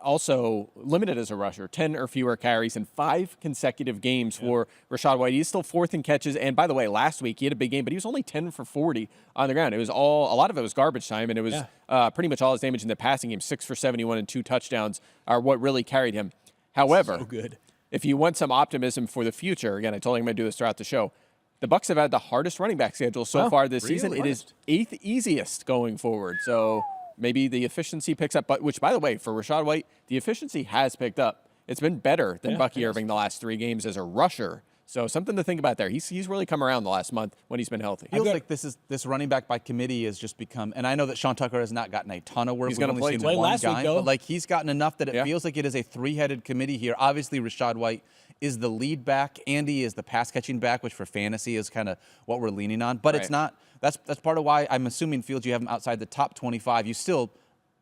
C: also limited as a rusher, 10 or fewer carries in 5 consecutive games for Rashad White. He's still 4th in catches. And by the way, last week he had a big game, but he was only 10 for 40 on the ground. It was a lot of it was garbage time, and it was pretty much all his damage in the passing game. 6 for 71 and 2 touchdowns are what really carried him. However,
D: so good.
C: If you want some optimism for the future, again, I told you I'm going to do this throughout the show. The Bucs have had the hardest running back schedule so far this season. It is 8th easiest going forward. So maybe the efficiency picks up. But which, by the way, for Rashad White, the efficiency has picked up. It's been better than Bucky Irving the last 3 games as a rusher. So something to think about there. He's really come around the last month when he's been healthy.
B: Feels like this running back by committee has just become, and I know that Sean Tucker has not gotten a ton of work.
C: He's going to play
D: last week, though.
B: But like he's gotten enough that it feels like it is a 3-headed committee here. Obviously, Rashad White is the lead back. Andy is the pass catching back, which for fantasy is kind of what we're leaning on. But it's not. That's part of why I'm assuming Fields you have him outside the top 25. You still.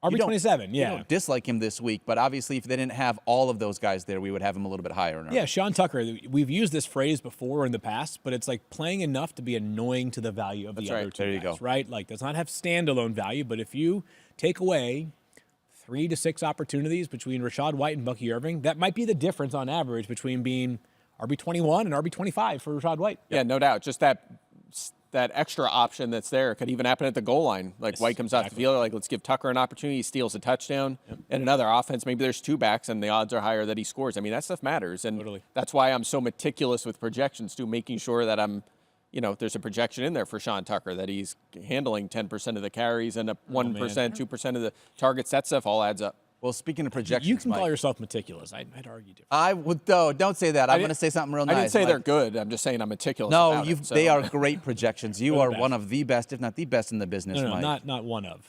D: RB27,
B: You don't dislike him this week, but obviously if they didn't have all of those guys there, we would have him a little bit higher.
D: Yeah, Sean Tucker, we've used this phrase before in the past, but it's like playing enough to be annoying to the value of the other 2 guys, right? Like does not have standalone value, but if you take away 3 to 6 opportunities between Rashad White and Bucky Irving, that might be the difference on average between being RB21 and RB25 for Rashad White.
C: Yeah, no doubt. Just that extra option that's there could even happen at the goal line. Like White comes out the field, like let's give Tucker an opportunity. He steals a touchdown. And another offense, maybe there's 2 backs and the odds are higher that he scores. I mean, that stuff matters. And that's why I'm so meticulous with projections too, making sure that there's a projection in there for Sean Tucker that he's handling 10% of the carries and 1%, 2% of the targets. That stuff all adds up.
B: Well, speaking of projections,
D: you can call yourself meticulous. I'd argue different.
B: I would, though. Don't say that. I'm going to say something real nice.
C: I didn't say they're good. I'm just saying I'm meticulous.
B: No,
C: about it, so.
B: They are great projections. You are one of the best, if not the best in the business,
D: No,
B: Mike.
D: not one of.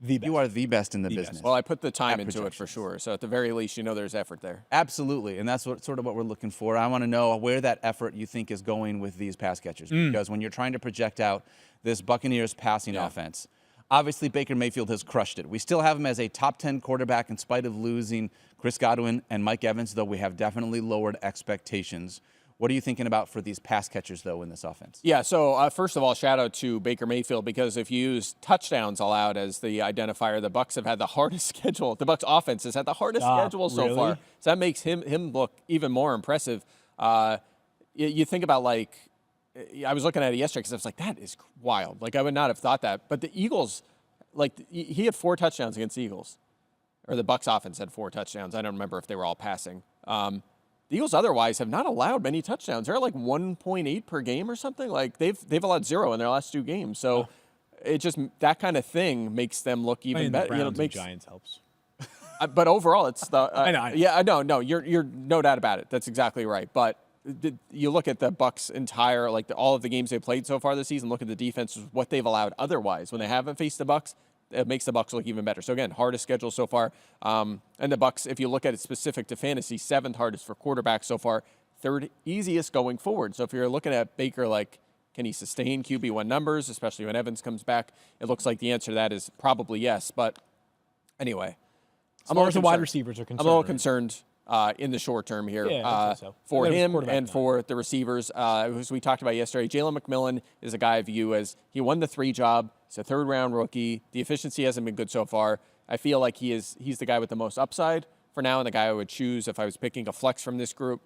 D: The best.
B: You are the best in the business.
C: Well, I put the time into it for sure. So at the very least, there's effort there.
B: Absolutely, and that's sort of what we're looking for. I want to know where that effort you think is going with these pass catchers, because when you're trying to project out this Buccaneers passing offense, obviously Baker Mayfield has crushed it. We still have him as a top 10 quarterback in spite of losing Chris Godwin and Mike Evans, though we have definitely lowered expectations. What are you thinking about for these pass catchers, though, in this offense?
C: Yeah, so first of all, shout out to Baker Mayfield, because if you use touchdowns allowed as the identifier, the Bucs have had the hardest schedule. The Bucs offense has had the hardest schedule so far. So that makes him look even more impressive. You think about, like, I was looking at it yesterday because I was like, that is wild. Like, I would not have thought that. But the Eagles, like, he had 4 touchdowns against the Eagles. Or the Bucs offense had 4 touchdowns. I don't remember if they were all passing. The Eagles otherwise have not allowed many touchdowns. They're at like 1.8 per game or something. Like they've allowed 0 in their last 2 games. So it just, that kind of thing makes them look even better.
D: You know, makes Giants helps.
C: But overall, it's the
D: I know.
C: Yeah, no, you're no doubt about it. That's exactly right. But you look at the Bucs' entire, like all of the games they've played so far this season. Look at the defense, what they've allowed otherwise when they haven't faced the Bucs. It makes the Bucs look even better. So again, hardest schedule so far. And the Bucs, if you look at it specific to fantasy, 7th hardest for quarterbacks so far, 3rd easiest going forward. So if you're looking at Baker, like, can he sustain QB1 numbers, especially when Evans comes back? It looks like the answer to that is probably yes. But anyway,
D: As far as the wide receivers are concerned,
C: I'm a little concerned in the short term here for him and for the receivers. As we talked about yesterday, Jalen McMillan is a guy I view as he won the 3 job. He's a 3rd-round rookie. The efficiency hasn't been good so far. I feel like he's the guy with the most upside for now, and the guy I would choose if I was picking a flex from this group.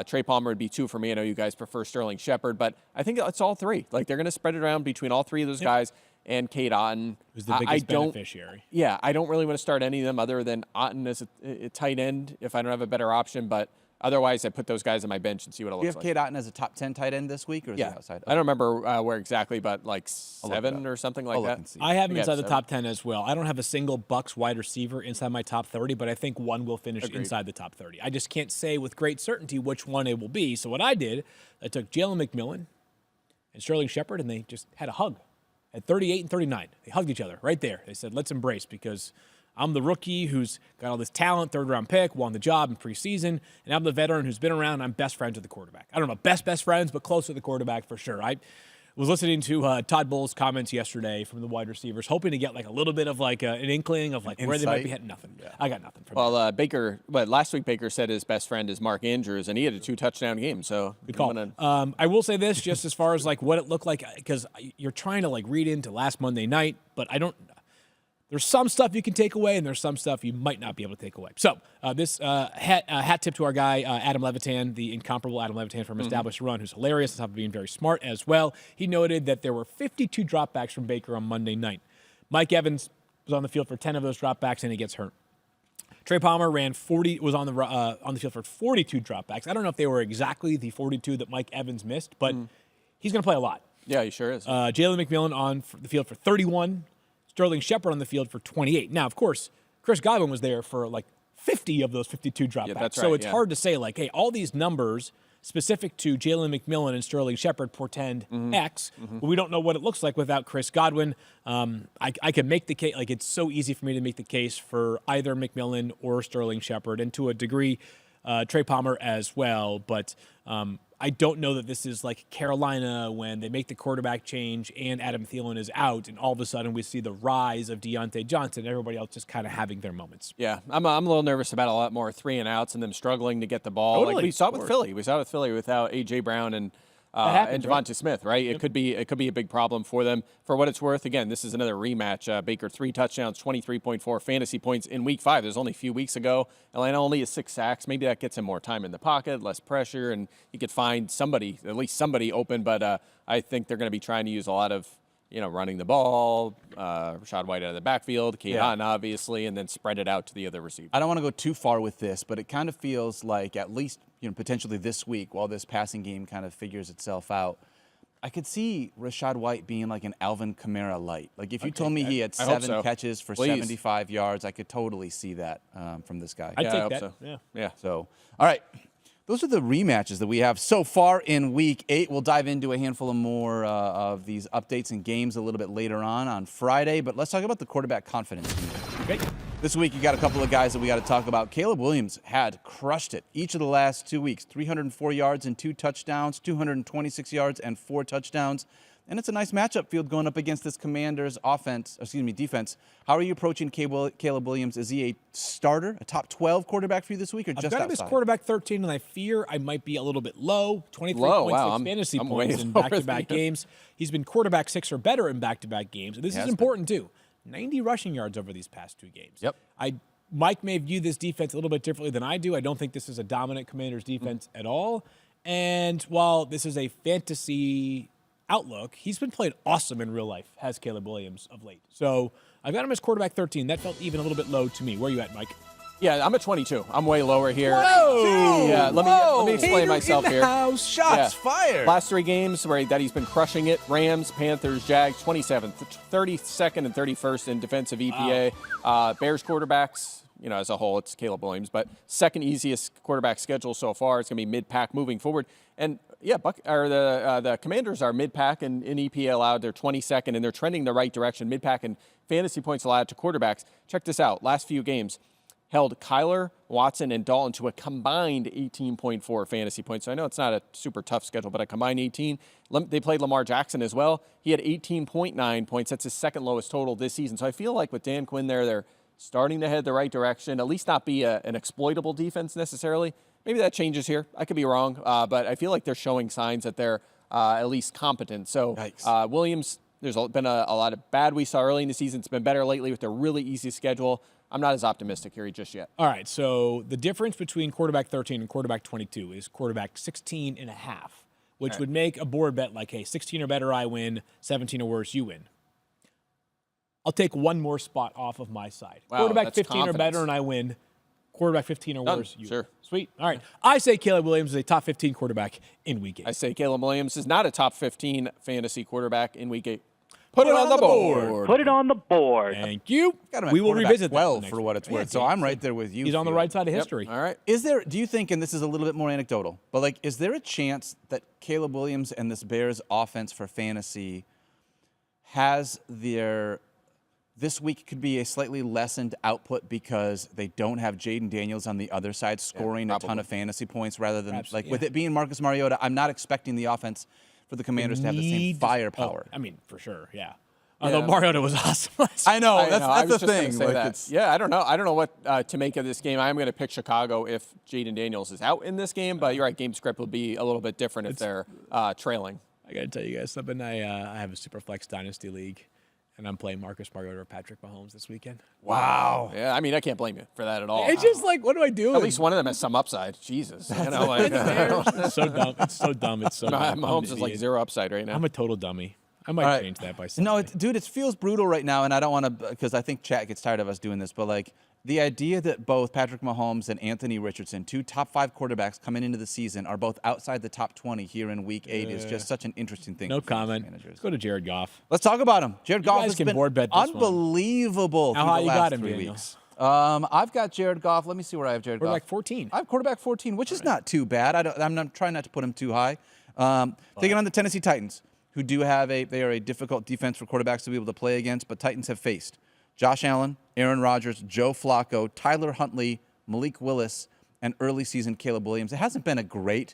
C: Trey Palmer would be 2 for me. I know you guys prefer Sterling Shepard, but I think it's all 3. Like, they're going to spread it around between all 3 of those guys and Cade Otton.
D: Who's the biggest beneficiary.
C: Yeah, I don't really want to start any of them other than Otton as a tight end if I don't have a better option, but otherwise I put those guys on my bench and see what it looks like.
B: Do you have Cade Otton as a top 10 tight end this week, or is he outside?
C: I don't remember where exactly, but like 7 or something like that.
D: I have him inside the top 10 as well. I don't have a single Bucs wide receiver inside my top 30, but I think one will finish inside the top 30. I just can't say with great certainty which one it will be. So what I did, I took Jalen McMillan and Sterling Shepard, and they just had a hug at 38 and 39. They hugged each other right there. They said, let's embrace, because I'm the rookie who's got all this talent, 3rd-round pick, won the job in preseason, and I'm the veteran who's been around. I'm best friends with the quarterback. I don't know, best friends, but close to the quarterback for sure. I was listening to Todd Bowles' comments yesterday from the wide receivers, hoping to get like a little bit of like an inkling of like where they might be heading. Nothing. Yeah. I got nothing from
C: Baker, but last week Baker said his best friend is Mark Andrews, and he had a 2-touchdown game. So
D: good call. I will say this, just as far as like what it looked like, because you're trying to like read into last Monday night, but I don't. There's some stuff you can take away, and there's some stuff you might not be able to take away. So this hat tip to our guy, Adam Levitan, the incomparable Adam Levitan from Established Run, who's hilarious on top of being very smart as well. He noted that there were 52 dropbacks from Baker on Monday night. Mike Evans was on the field for 10 of those dropbacks, and he gets hurt. Trey Palmer was on the field for 42 dropbacks. I don't know if they were exactly the 42 that Mike Evans missed, but he's going to play a lot.
C: Yeah, he sure is.
D: Jalen McMillan on the field for 31. Sterling Shepard on the field for 28. Now, of course, Chris Godwin was there for like 50 of those 52 dropbacks.
C: Yeah, that's right,
D: so it's hard to say, like, hey, all these numbers specific to Jalen McMillan and Sterling Shepard portend X, but we don't know what it looks like without Chris Godwin. I can make the case, like, it's so easy for me to make the case for either McMillan or Sterling Shepard, and to a degree, Trey Palmer as well, but I don't know that this is like Carolina when they make the quarterback change and Adam Thielen is out, and all of a sudden we see the rise of Deontay Johnson, everybody else just kind of having their moments.
C: Yeah, I'm a little nervous about a lot more 3-and-outs and them struggling to get the ball.
D: Totally.
C: Like we saw it with Philly. We saw it with Philly without A.J. Brown and Devonta Smith, right? It could be a big problem for them. For what it's worth, again, this is another rematch. Baker 3 touchdowns, 23.4 fantasy points in Week 5. There's only a few weeks ago. Atlanta only has 6 sacks. Maybe that gets him more time in the pocket, less pressure, and he could find somebody, at least somebody open. But I think they're going to be trying to use a lot of running the ball, Rachaad White out of the backfield, Cade Otton, obviously, and then spread it out to the other receivers.
B: I don't want to go too far with this, but it kind of feels like at least potentially this week, while this passing game kind of figures itself out, I could see Rachaad White being like an Alvin Kamara light. Like if you told me he had 7 catches for 75 yards, I could totally see that from this guy.
D: I'd take
C: I hope
D: that.
C: so.
D: Yeah.
B: So, all right. Those are the rematches that we have so far in Week 8. We'll dive into a handful of more of these updates and games a little bit later on Friday. But let's talk about the quarterback confidence.
D: Okay.
B: This week, you got a couple of guys that we got to talk about. Caleb Williams had crushed it each of the last 2 weeks. 304 yards and 2 touchdowns, 226 yards and 4 touchdowns. and it's a nice matchup field going up against this Commanders defense. How are you approaching Caleb Williams? Is he a starter, a top 12 quarterback for you this week, or just
D: I've got him as
B: outside?
D: quarterback 13, and I fear I might be a little bit low. 23
C: Low,
D: points,
C: wow,
D: 6 fantasy
C: I'm
D: points
C: way
D: in
C: lower
D: back-to-back
C: than you.
D: games. He's been quarterback 6 or better in back-to-back games. And this is
B: has
D: important, too. 90 rushing yards over these past 2 games.
C: Yep.
D: Mike may view this defense a little bit differently than I do. I don't think this is a dominant Commanders defense at all. And while this is a fantasy outlook, he's been playing awesome in real life, has Caleb Williams of late. So I've got him as quarterback 13. That felt even a little bit low to me. Where are you at, Mike?
C: Yeah, I'm at 22. I'm way lower here.
B: Whoa!
C: Yeah, let me explain
B: Hater
C: myself
B: in the
C: here.
B: house. Shots fired.
C: Last 3 games that he's been crushing it: Rams, Panthers, Jags. 27th, 32nd, and 31st in defensive EPA. Bears quarterbacks, as a whole, it's Caleb Williams, but second easiest quarterback schedule so far. It's going to be mid-pack moving forward. And yeah, the Commanders are mid-pack in EPA allowed. They're 22nd, and they're trending the right direction. Mid-pack and fantasy points allowed to quarterbacks. Check this out. Last few games held Kyler, Watson, and Dalton to a combined 18.4 fantasy points. So I know it's not a super tough schedule, but a combined 18. They played Lamar Jackson as well. He had 18.9 points. That's his second lowest total this season. So I feel like with Dan Quinn there, they're starting to head the right direction, at least not be an exploitable defense necessarily. Maybe that changes here. I could be wrong, but I feel like they're showing signs that they're at least competent. So Williams, there's been a lot of bad we saw early in the season. It's been better lately with a really easy schedule. I'm not as optimistic here just yet.
D: All right, so the difference between quarterback 13 and quarterback 22 is quarterback 16 and a half, which would make a board bet like, hey, 16 or better, I win. 17 or worse, you win. I'll take one more spot off of my side.
C: Wow,
D: quarterback
C: that's
D: 15
C: confidence.
D: or better, and I win. Quarterback 15 or
C: Done.
D: worse, you
C: Sure.
D: win. Sweet. All right. I say Caleb Williams is a top 15 quarterback in Week 8.
C: I say Caleb Williams is not a top 15 fantasy quarterback in Week 8. Put it on the board.
E: Put it on the board.
D: Thank you.
B: Got him at
D: We will
B: quarterback
D: revisit that
B: 12
D: next
B: for
D: week.
B: what it's
D: Yeah,
B: worth. So I'm right there with you.
D: He's on the
B: Felix.
D: right side of history.
C: All right.
B: Do you think, and this is a little bit more anecdotal, but is there a chance that Caleb Williams and this Bears offense for fantasy has this week could be a slightly lessened output because they don't have Jaden Daniels on the other side scoring a ton of fantasy points rather than with it being Marcus Mariota? I'm not expecting the offense for the Commanders to have the same firepower.
D: I mean, for sure, yeah. Although Mariota was awesome last
B: I know,
C: I
B: that's
C: was
B: the
C: just gonna
B: thing.
C: say
B: Like,
C: that.
B: it's-
C: Yeah, I don't know. I don't know what to make of this game. I'm going to pick Chicago if Jaden Daniels is out in this game, but you're right. Game script will be a little bit different if they're trailing.
D: I got to tell you guys something. I have a Superflex Dynasty League, and I'm playing Marcus Mariota or Patrick Mahomes this weekend.
C: Wow. Yeah, I mean, I can't blame you for that at all.
D: It's just like, what do I do?
C: At least one of them has some upside. Jesus.
D: It's so dumb. It's so dumb. It's so dumb. I'm
C: Mahomes
D: an
C: is like
D: idiot.
C: 0 upside right now.
D: I'm a total dummy. I might
B: All right.
D: change that by saying
B: No, dude, it feels brutal right now, and I don't want to, because I think chat gets tired of us doing this, but the idea that both Patrick Mahomes and Anthony Richardson, 2 top 5 quarterbacks coming into the season, are both outside the top 20 here in Week 8 is just such an interesting thing.
D: No
B: for fantasy
D: comment.
B: managers.
D: Let's go to Jared Goff.
B: Let's talk about him. Jared Goff
D: guys
B: has
D: can
B: been
D: board bet this one.
B: unbelievable
D: How
B: through
D: high
B: the
D: you
B: last
D: got him,
B: 3
D: Daniel?
B: weeks. I've got Jared Goff. Let me see where I have Jared
D: Quarterback
B: Goff.
D: 14.
B: I have quarterback 14, which is not too bad. I'm trying not to put him too high. Taking on the Tennessee Titans, who they are a difficult defense for quarterbacks to be able to play against, but Titans have faced Josh Allen, Aaron Rodgers, Joe Flacco, Tyler Huntley, Malik Willis, and early season Caleb Williams. It hasn't been a great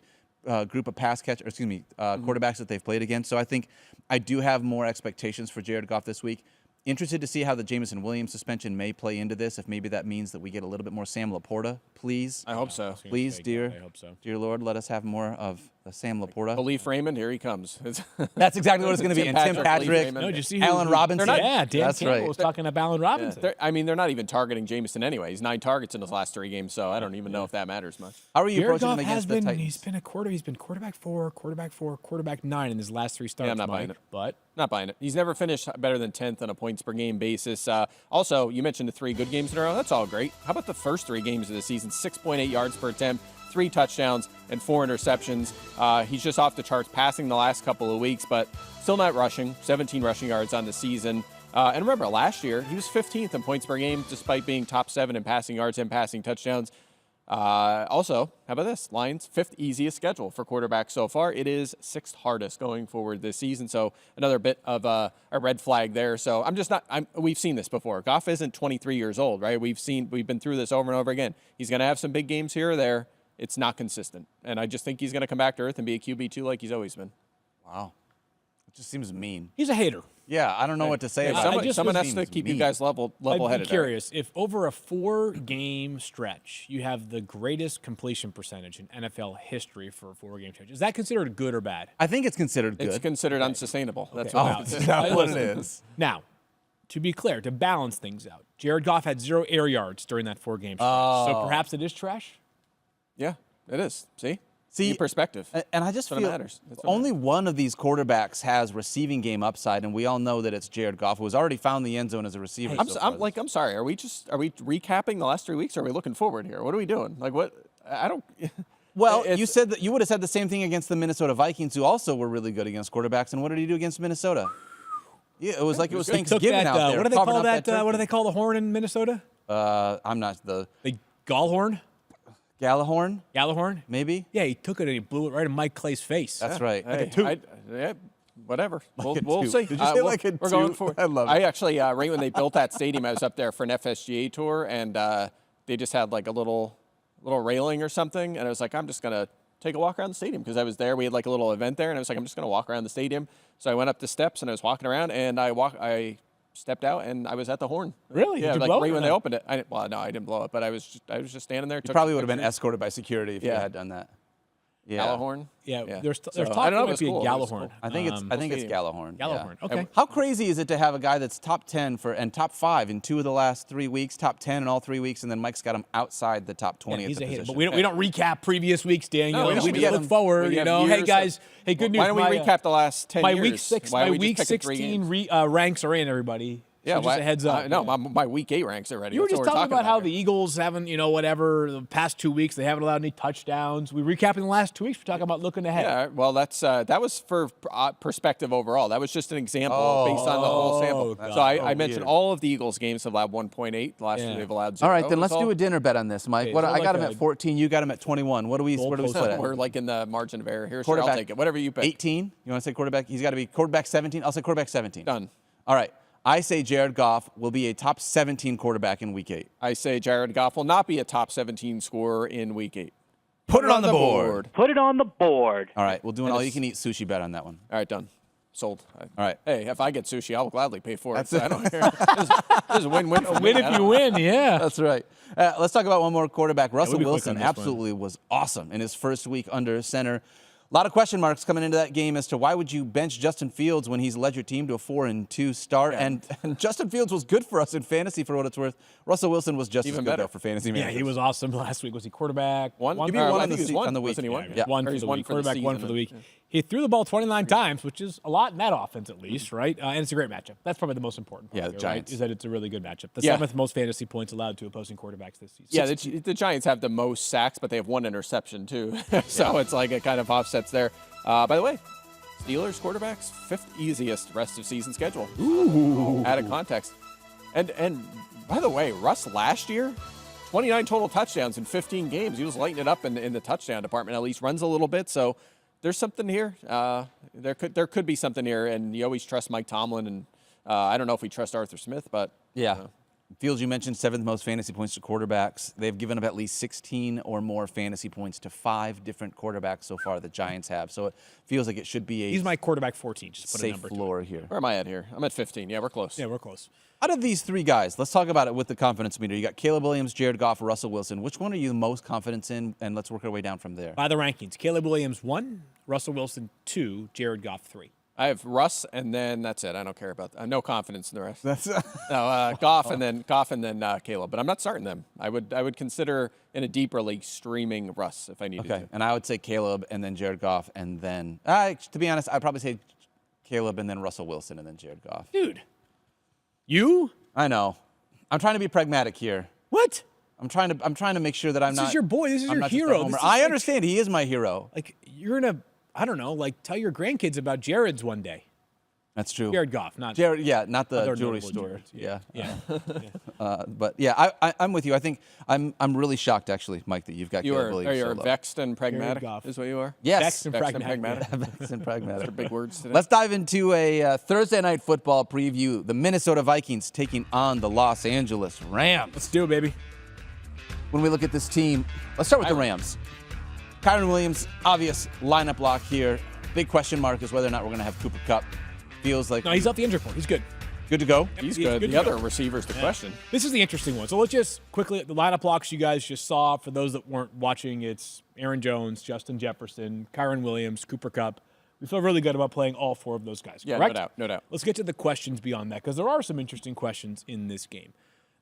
B: group of quarterbacks that they've played against. So I think I do have more expectations for Jared Goff this week. Interested to see how the Jameson Williams suspension may play into this, if maybe that means that we get a little bit more Sam Laporta, please.
C: I hope so.
B: Please, dear,
D: I hope so.
B: dear Lord, let us have more of the Sam Laporta.
C: Belief Raymond, here he comes.
B: That's exactly what it's going to be. And Tim
C: Belief
B: Patrick,
C: Raymond.
D: No, did you see
B: Allen Robinson.
D: Yeah, Dan
B: That's
D: Campbell
B: right.
D: was talking about Allen Robinson.
C: They're not even targeting Jameson anyway. He's 9 targets in his last 3 games, so I don't even know if that matters much.
B: How are you
D: Jared
B: approaching
D: Goff
B: him
D: has
B: against the
D: been,
B: Titans?
D: he's been quarterback 4, quarterback 9 in his last 3 starts,
C: I'm not
D: Mike.
C: buying it.
D: But
C: Not buying it. He's never finished better than 10th on a points per game basis. Also, you mentioned the 3 good games in a row. That's all great. How about the first 3 games of the season? 6.8 yards per attempt, 3 touchdowns, and 4 interceptions. He's just off the charts passing the last couple of weeks, but still not rushing. 17 rushing yards on the season. And remember, last year, he was 15th in points per game, despite being top 7 in passing yards and passing touchdowns. Also, how about this? Lions, 5th easiest schedule for quarterbacks so far. It is 6th hardest going forward this season. So another bit of a red flag there. So we've seen this before. Goff isn't 23 years old, right? We've been through this over and over again. He's going to have some big games here or there. It's not consistent. And I just think he's going to come back to earth and be a QB2 like he's always been.
B: Wow. It just seems mean.
D: He's a hater.
B: Yeah, I don't know what to say about it.
C: Someone has
B: Seems
C: to keep you
B: mean.
C: guys
D: I'd
C: level-headed.
D: be curious if over a 4-game stretch you have the greatest completion percentage in NFL history for a 4-game stretch. Is that considered good or bad?
B: I think it's considered good.
C: It's considered unsustainable. That's
D: Okay.
C: what
D: Wow.
C: it is.
B: Is that what it
D: Listen.
B: is?
D: Now, to be clear, to balance things out, Jared Goff had 0 air yards during that 4-game stretch. So perhaps it is trash?
C: Yeah, it is. See,
B: See,
C: perspective.
B: And I just
C: That's what
B: feel
C: matters. That's what
B: only one of these quarterbacks has receiving game upside, and we all know that it's Jared Goff, who has already found the end zone as a receiver.
C: I'm,
B: so
C: s-
B: far
C: I'm like, I'm sorry. Are we recapping the last 3 weeks? Or are we looking forward here? What are we doing? Like, what? I don't.
B: Well,
C: it's-
B: you said that you would have said the same thing against the Minnesota Vikings, who also were really good against quarterbacks. And what did he do against Minnesota? Yeah, it was like it was
D: He took
B: Thanksgiving
D: that,
B: out there.
D: what do they
B: carving
D: call
B: up
D: that? What do
B: turkey.
D: they call the horn in Minnesota?
B: I'm not the
D: The Gallhorn?
B: Gallahorn,
D: Gallahorn?
B: maybe.
D: Yeah, he took it and he blew it right in Mike Clay's face.
B: That's right.
C: Hey, yeah, whatever. We'll
B: a
C: see.
B: toot. Did you say like a
C: we're going
B: toot?
C: for.
B: I love it.
C: I actually, right when they built that stadium, I was up there for an FSGA tour, and they just had like a little railing or something, and I was like, I'm just gonna take a walk around the stadium because I was there. We had like a little event there, and I was like, I'm just gonna walk around the stadium. So I went up the steps and I was walking around, and I stepped out and I was at the horn.
D: Really?
C: Yeah,
D: Did you
C: like
D: blow it
C: right
D: or
C: when they
D: no?
C: opened it. No, I didn't blow it, but I was just standing there.
B: You probably would have been escorted by security if you
C: Yeah.
B: had done that. Yeah.
C: Gallahorn.
D: Yeah, there's talk
C: So,
D: it
C: I don't know,
D: might
C: it
D: be a
C: was cool. It was
D: Gallahorn.
C: cool.
B: I think it's
C: stadium.
B: Gallahorn.
D: Gallahorn.
B: Yeah.
D: Okay.
B: How crazy is it to have a guy that's top 10 and top 5 in 2 of the last 3 weeks, top 10 in all 3 weeks, and then Mike's got him outside the top 20
D: Yeah,
B: at
D: he's
B: the
D: a hater.
B: position?
D: But we don't recap previous weeks, Daniel.
C: No, we don't.
D: we
C: We
D: just
C: have-
D: look forward.
C: we
D: You
C: have
D: know, hey
C: years
D: guys,
C: of-
D: hey, good news.
C: Why don't we recap the last 10
D: my
C: years?
D: week six,
C: Why
D: my
C: don't we
D: week
C: just pick it 3
D: 16
C: games?
D: ranks are in, everybody.
C: Yeah,
D: so just a heads up.
C: No, my week 8 ranks already.
D: You were
C: That's
D: just
C: what
D: talking
C: we're
D: about how
C: here.
D: the Eagles haven't, the past 2 weeks they haven't allowed any touchdowns. We recapping the last 2 weeks. We're talking about looking ahead.
C: Yeah, well, that was for perspective overall. That was just an example based on the whole sample.
D: God.
C: So I mentioned
B: weird.
C: all of the Eagles games have allowed 1.8. The last
D: Yeah.
C: two they've allowed 0.
B: All right, then
C: That's
B: let's do a dinner bet on this, Mike.
D: Okay,
B: What
D: is
B: I
D: there
B: got
D: like
B: him
D: a
B: at 14. You got him at 21. What do we
D: goalpost
B: split at?
C: We're like in the margin of error here. Sure, I'll
B: Quarterback.
C: take it. Whatever you pick.
B: 18. You want to say quarterback? He's got to be quarterback 17. I'll say quarterback 17.
C: Done.
B: All right. I say Jared Goff will be a top 17 quarterback in Week 8.
C: I say Jared Goff will not be a top 17 scorer in Week 8.
B: Put it on the board.
E: Put it on the board.
B: All right, we'll do an all-you-can-eat sushi bet on that one.
C: All right, done. Sold.
B: All right.
C: Hey, if I get sushi, I'll gladly pay for it.
B: That's it.
C: I don't care. This is a win-win for me.
D: Win if you win, yeah.
B: That's right. Let's talk about one more quarterback. Russell
D: be quick
B: Wilson
D: on this one.
B: absolutely was awesome in his first week under center. A lot of question marks coming into that game as to why would you bench Justin Fields when he's led your team to a 4-2 start.
C: Yeah.
B: And Justin Fields was good for us in fantasy for what it's worth. Russell Wilson was just
C: Even
B: as good
C: better.
B: though for fantasy
D: Yeah,
B: managers.
D: he was awesome last week. Was he quarterback?
C: One?
B: Give me
C: Or
B: one
C: I
B: on
C: think
B: the
C: he was
B: se-
C: one.
B: on the week.
C: Wasn't he one?
B: Yeah.
D: One
C: Or
D: for
C: he's
D: the
C: one
D: week.
C: for the
D: Quarterback one
C: season
D: for the
C: and-
D: week. He threw the ball 29 times, which is a lot in that offense at least, right? And it's a great matchup. That's probably the most important part
B: Yeah, the
D: here,
B: Giants.
D: right? Is that it's a really good matchup. The
C: Yeah.
D: 7th most fantasy points allowed to opposing quarterbacks this season.
C: Yeah, the Giants have the most sacks, but they have 1 interception too. So it's like it kind of offsets there. By the way, Steelers quarterbacks 5th easiest rest of season schedule. Ooh. Out of context. And by the way, Russ last year, 29 total touchdowns in 15 games. He was lighting it up in the touchdown department. At least runs a little bit. So there's something here. There could be something here. And you always trust Mike Tomlin. And I don't know if we trust Arthur Smith, but
B: Yeah. Fields, you mentioned 7th most fantasy points to quarterbacks. They've given up at least 16 or more fantasy points to 5 different quarterbacks so far. The Giants have, so it feels like it should be a
D: He's my quarterback 14. Just put a
B: safe
D: number to it.
B: floor here.
C: where am I at here? I'm at 15. Yeah, we're close.
D: Yeah, we're close.
B: Out of these 3 guys, let's talk about it with the confidence meter. You got Caleb Williams, Jared Goff, Russell Wilson. Which one are you the most confident in? And let's work our way down from there.
D: By the rankings, Caleb Williams 1, Russell Wilson 2, Jared Goff 3.
C: I have Russ, and then that's it. I don't care about that. No confidence in the rest.
B: That's
C: No, Goff and then Caleb. But I'm not starting them. I would consider in a deeper league streaming Russ if I needed
B: okay.
C: to.
B: And I would say Caleb, and then Jared Goff, and then to be honest, I'd probably say Caleb, and then Russell Wilson, and then Jared Goff.
D: Dude, you?
B: I know. I'm trying to be pragmatic here.
D: What?
B: I'm trying to make sure that I'm
D: This
B: not.
D: is your boy. This is
B: I'm
D: your
B: not just a
D: hero.
B: homer.
D: This is
B: I
D: like-
B: understand he is my hero.
D: Like, you're in a, I don't know, like, tell your grandkids about Jared's one day.
B: That's true.
D: Jared Goff, not
B: Jared, yeah, not the
D: other
B: jewelry
D: notable
B: store.
D: Jareds.
B: Yeah.
D: Yeah.
B: But yeah, I'm with you. I think I'm really shocked actually, Mike, that you've got
C: You
B: Caleb
C: are
B: Williams so
C: you
B: low.
C: vexed and pragmatic
D: Goff.
C: is what you are?
B: Yes.
D: Vexed and
C: Vexed and
D: pragmatic.
B: Vexed and pragmatic.
C: Those are big words today.
B: Let's dive into a Thursday night football preview. The Minnesota Vikings taking on the Los Angeles Rams.
D: Let's do it, baby.
B: When we look at this team, let's start with the Rams. Kyron Williams, obvious lineup lock here. big question mark is whether or not we're going to have Cooper Kupp. Feels like
D: No, he's off the injury report. He's good.
B: good to go.
C: He's
D: He's
C: good.
D: good
C: The
D: to
C: other
D: go.
C: receiver's the question.
D: This is the interesting one. So let's just quickly, the lineup blocks you guys just saw. For those that weren't watching, it's Aaron Jones, Justin Jefferson, Kyron Williams, Cooper Kupp. We feel really good about playing all four of those guys,
C: Yeah,
D: correct?
C: no doubt, no doubt.
D: Let's get to the questions beyond that, because there are some interesting questions in this game.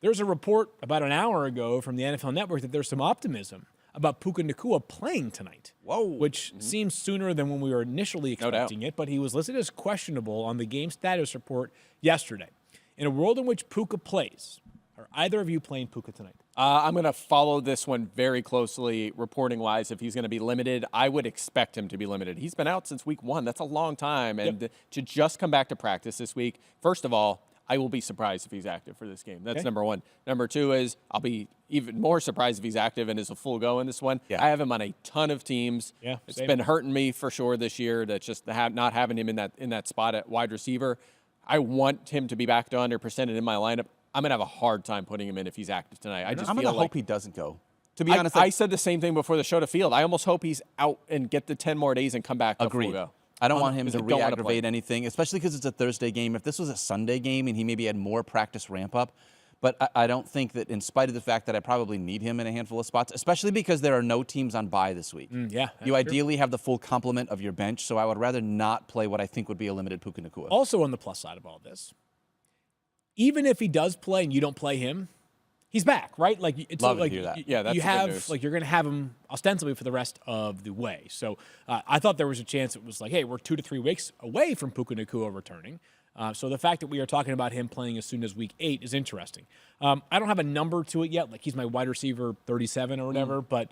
D: There's a report about an hour ago from the NFL Network that there's some optimism about Puka Nacua playing tonight.
B: Whoa.
D: Which seems sooner than when we were initially
C: No doubt.
D: expecting it, but he was listed as questionable on the game status report yesterday. In a world in which Puka plays, are either of you playing Puka tonight?
C: I'm going to follow this one very closely, reporting-wise. If he's going to be limited, I would expect him to be limited. He's been out since week 1. That's a long time. And to just come back to practice this week, first of all, I will be surprised if he's active for this game. That's number one. Number two is I'll be even more surprised if he's active and is a full go in this one.
B: Yeah.
C: I have him on a ton of teams.
D: Yeah,
C: it's
D: same.
C: been hurting me for sure this year. That's just not having him in that spot at wide receiver. I want him to be back to 100% and in my lineup. I'm gonna have a hard time putting him in if he's active tonight. I just
B: I'm
C: feel
B: going to
C: like
B: hope he doesn't go. To be
C: I,
B: honest,
C: I said the same thing before the show to Field. I almost hope he's out and get the 10 more days and come back. to full
B: agreed.
C: go.
B: I don't want him to
C: Because I don't wanna play.
B: re-aggravate anything, especially because it's a Thursday game. If this was a Sunday game and he maybe had more practice ramp up, but I don't think that, in spite of the fact that I probably need him in a handful of spots, especially because there are no teams on bye this week.
D: Yeah.
B: You ideally have the full complement of your bench, so I would rather not play what I think would be a limited Puka Nacua.
D: Also, on the plus side of all this, even if he does play and you don't play him, he's back, right? Like it's
B: Love to
D: like
B: hear that.
C: Yeah, that's
D: you
C: the good
D: have
C: news.
D: like you're going to have him ostensibly for the rest of the way. So I thought there was a chance it was like, hey, we're 2 to 3 weeks away from Puka Nacua returning. So the fact that we are talking about him playing as soon as week 8 is interesting. I don't have a number to it yet. Like he's my wide receiver 37 or whatever, but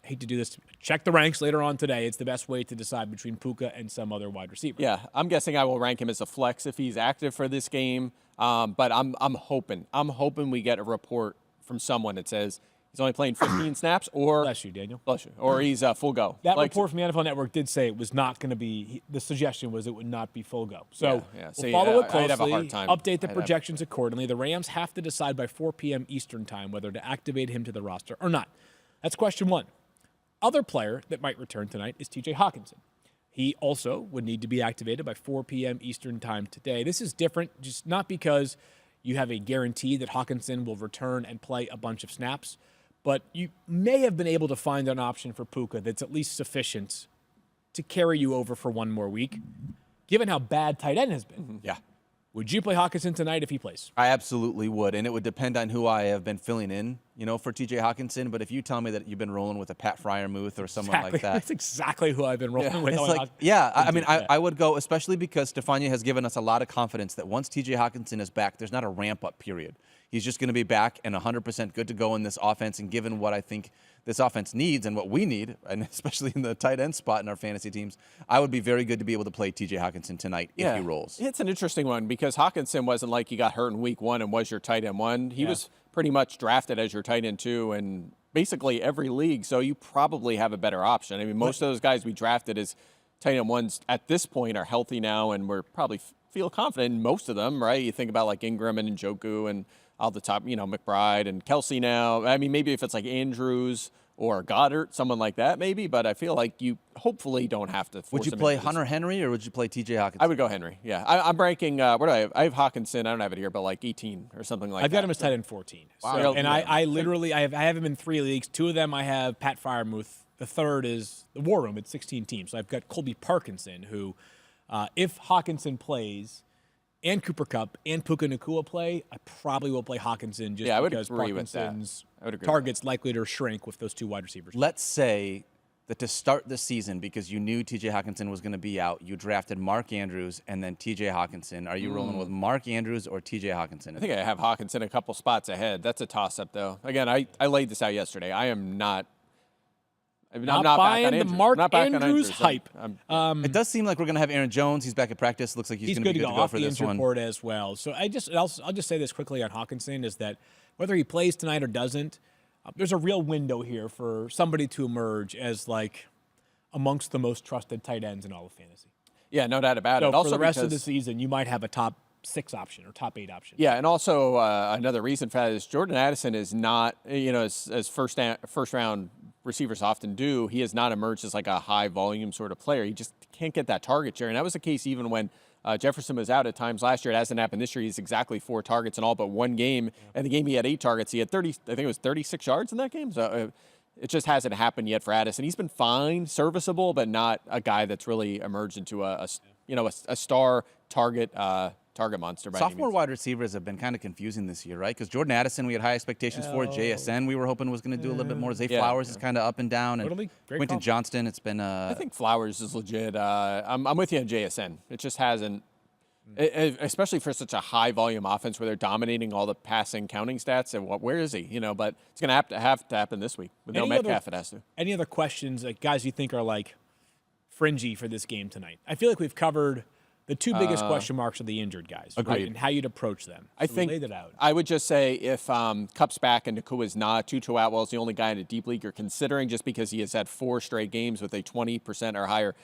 D: hate to do this. Check the ranks later on today. It's the best way to decide between Puka and some other wide receiver.
C: Yeah, I'm guessing I will rank him as a flex if he's active for this game. But I'm hoping we get a report from someone that says he's only playing 15 snaps, or
D: Bless you, Daniel.
C: or he's full go.
D: That
C: Like,
D: report from the NFL Network did say it was not going to be. The suggestion was it would not be full go. So
C: yeah.
D: we'll
C: See,
D: follow it
C: I'd have a
D: closely.
C: hard time.
D: Update the
C: I'd have-
D: projections accordingly. The Rams have to decide by 4 p.m. Eastern time whether to activate him to the roster or not. That's question one. Other player that might return tonight is T.J. Hawkinson. He also would need to be activated by 4 p.m. Eastern time today. This is different, just not because you have a guarantee that Hawkinson will return and play a bunch of snaps, but you may have been able to find an option for Puka that's at least sufficient to carry you over for one more week, given how bad tight end has been.
B: Yeah.
D: Would you play Hawkinson tonight if he plays?
B: I absolutely would, and it would depend on who I have been filling in, for T.J. Hawkinson. But if you tell me that you've been rolling with a Pat Fryermuth or someone like that,
D: That's exactly who I've been rolling with.
B: it's
D: on
B: like,
D: Hawkinson.
B: yeah. I mean, I would go, especially because Stephania has given us a lot of confidence that once T.J. Hawkinson is back, there's not a ramp-up period. He's just going to be back and 100% good to go in this offense. And given what I think this offense needs and what we need, and especially in the tight end spot in our fantasy teams, I would be very good to be able to play T.J. Hawkinson tonight if he rolls.
C: It's an interesting one because Hawkinson wasn't like he got hurt in week 1 and was your tight end 1. He was pretty much drafted as your tight end 2 in basically every league, so you probably have a better option. I mean, most of those guys we drafted as tight end 1s at this point are healthy now, and we're probably feel confident in most of them, right? You think about like Ingram and Njoku and all the top, McBride and Kelsey now. I mean, maybe if it's like Andrews or Goddard, someone like that, maybe. But I feel like you hopefully don't have to.
B: Would you play Hunter Henry or would you play T.J. Hawkinson?
C: I would go Henry. Yeah, I'm ranking. What do I have? I have Hawkinson. I don't have it here, but like 18 or something like that.
D: I've got him as tight end 14.
C: Wow.
D: So, and
C: Yeah.
D: I literally I have him in 3 leagues. 2 of them I have Pat Fryermuth. The third is the War Room at 16 teams. So I've got Colby Parkinson, who, if Hawkinson plays, and Cooper Kupp and Puka Nacua play, I probably will play Hawkinson just
C: I would
D: because
C: agree with that.
D: Parkinson's
C: I would agree with
D: target's likely to shrink with those 2 wide receivers.
B: Let's say that to start the season, because you knew T.J. Hawkinson was going to be out, you drafted Mark Andrews and then T.J. Hawkinson. Are you rolling with Mark Andrews or T.J. Hawkinson?
C: I think I have Hawkinson a couple spots ahead. That's a toss-up, though. Again, I laid this out yesterday. I am not. I'm
D: Not
C: back
D: buying
C: on
D: the
C: Andrews.
D: Mark
C: Not back on
D: Andrews hype.
B: It does seem like we're going to have Aaron Jones. He's back at practice. Looks like he's going
D: good
B: to be good to go
D: off
B: for
D: the
B: this
D: injury
B: one.
D: report as well. So I'll just say this quickly on Hawkinson is that whether he plays tonight or doesn't, there's a real window here for somebody to emerge as like amongst the most trusted tight ends in all of fantasy.
C: Yeah, no doubt about
D: So
C: it. Also
D: for the rest of the
C: because-
D: season, you might have a top 6 option or top 8 option.
C: Yeah, and also another reason for that is Jordan Addison is not, as first round receivers often do, he has not emerged as like a high volume sort of player. He just can't get that target share. And that was the case even when Jefferson was out at times last year. It hasn't happened this year. He's exactly 4 targets in all but one game. And the game he had 8 targets. He had 30, I think it was 36 yards in that game. So it just hasn't happened yet for Addison. He's been fine, serviceable, but not a guy that's really emerged into a star target monster by any
B: Sophomore
C: means.
B: wide receivers have been kind of confusing this year, right? Because Jordan Addison, we had high expectations for. JSN, we were hoping was going to do a little bit more. Zay Flowers is kind of up and down. And
D: Totally. Great
B: Quentin
D: call.
B: Johnston, it's been.
C: I think Flowers is legit. I'm with you on JSN. It just hasn't, especially for such a high volume offense where they're dominating all the passing counting stats. And where is he? But it's going to have to happen this week with no Metcalf. It has to.
D: Any other questions, like guys you think are like fringy for this game tonight? I feel like we've covered the 2 biggest question marks are the injured guys, right?
B: Agreed.
D: And how you'd approach them.
C: I
D: So we
C: think
D: laid it out.
C: I would just say if Kupp's back and Nakua's not, Tutu Atwell's the only guy in a deep league you're considering just because he has had 4 straight games with a 20% or higher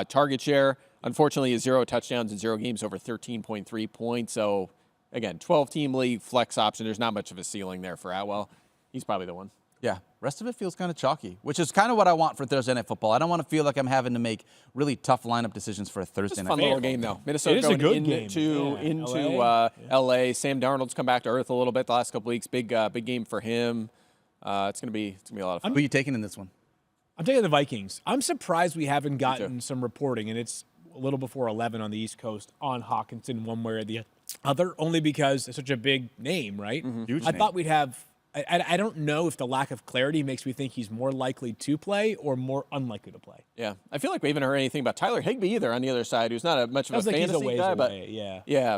C: target share. Unfortunately, he has 0 touchdowns in 0 games over 13.3 points. So, again, 12-team league flex option. There's not much of a ceiling there for Atwell. He's probably the one.
B: Yeah, rest of it feels kind of chalky, which is kind of what I want for Thursday Night Football. I don't want to feel like I'm having to make really tough lineup decisions for a Thursday
C: It's a
B: night
C: fun
B: football.
C: little game, though. Minnesota
D: It is a
C: going
D: good game.
C: into
D: LA.
C: LA. Sam Darnold's come back to earth a little bit the last couple weeks. Big game for him. It's gonna be a lot of fun.
B: Who are you taking in this one?
D: I'm taking the Vikings. I'm surprised we haven't gotten some reporting, and it's a little before 11 on the East Coast on Hawkinson one way or the other, only because it's such a big name, right?
B: Huge
D: I
B: name.
D: thought we'd have. I don't know if the lack of clarity makes me think he's more likely to play or more unlikely to play.
C: Yeah, I feel like we haven't heard anything about Tyler Higbee either on the other side, who's not much of a
D: Sounds like he's a
C: fantasy
D: ways
C: guy,
D: away,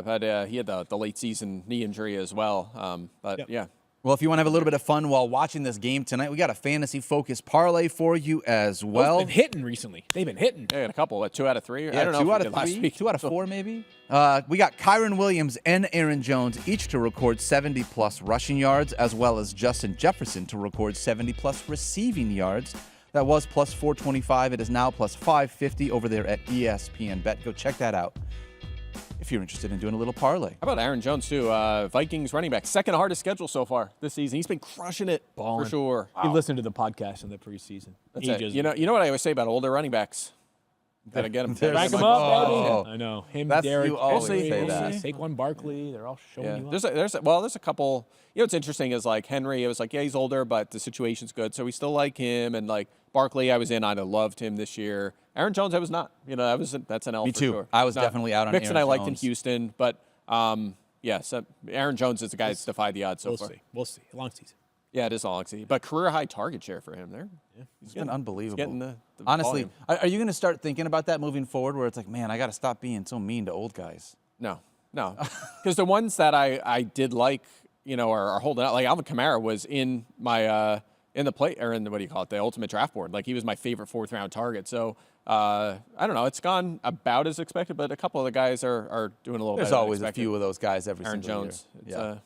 C: but he had the late season knee injury as well.
D: Yep.
C: Yeah.
B: Well, if you want to have a little bit of fun while watching this game tonight, we got a fantasy-focused parlay for you as well.
D: They've been hitting recently. They've been hitting.
C: I got a couple. 2 out of 3?
B: Yeah,
C: I don't know.
B: 2
C: if
B: out
C: we
B: of
C: did last
B: 3,
C: week.
B: 2 out of 4 maybe. We got Kyron Williams and Aaron Jones each to record 70-plus rushing yards, as well as Justin Jefferson to record 70-plus receiving yards. That was plus 425. It is now plus 550 over there at ESPN Bet. Go check that out if you're interested in doing a little parlay.
C: How about Aaron Jones, too? Vikings running back. Second hardest schedule so far this season. He's been crushing it for sure.
D: He listened to the podcast in the preseason.
C: That's it. You know what I always say about older running backs? Gotta get them.
B: There's
D: Back him
B: like-
D: up,
B: oh.
D: baby. I know. Him,
B: That's-
D: Derek,
B: you always
D: Henry,
B: say that.
D: Saquon Barkley, they're all showing
C: Yeah,
D: you up.
C: there's a couple. What's interesting is like Henry. It was like, yeah, he's older, but the situation's good, so we still like him. And like Barkley, I was in on. I loved him this year. Aaron Jones, I was not. That's an L.
B: Me
C: for
B: too.
C: Sure.
B: I was definitely out on
C: Mixon.
B: Aaron
C: I liked in
B: Jones.
C: Houston, but so Aaron Jones is the guy that's defied the odds so
D: We'll
C: far.
D: see. We'll see. Long season.
C: Yeah, it is all see. But career high target share for him there. Yeah,
B: It's been unbelievable.
C: getting the
B: Honestly,
C: volume.
B: are you going to start thinking about that moving forward where it's like, man, I got to stop being so mean to old guys?
C: No, because the ones that I did like, are holding out. Like Alvin Kamara was in my in the play or in the the ultimate draft board. Like he was my favorite 4th round target. So I don't know. It's gone about as expected, but a couple of the guys are doing a little.
B: There's
C: better than
B: always a
C: expected.
B: few of those guys every
C: Aaron
B: single
C: Jones.
B: year.
C: It's,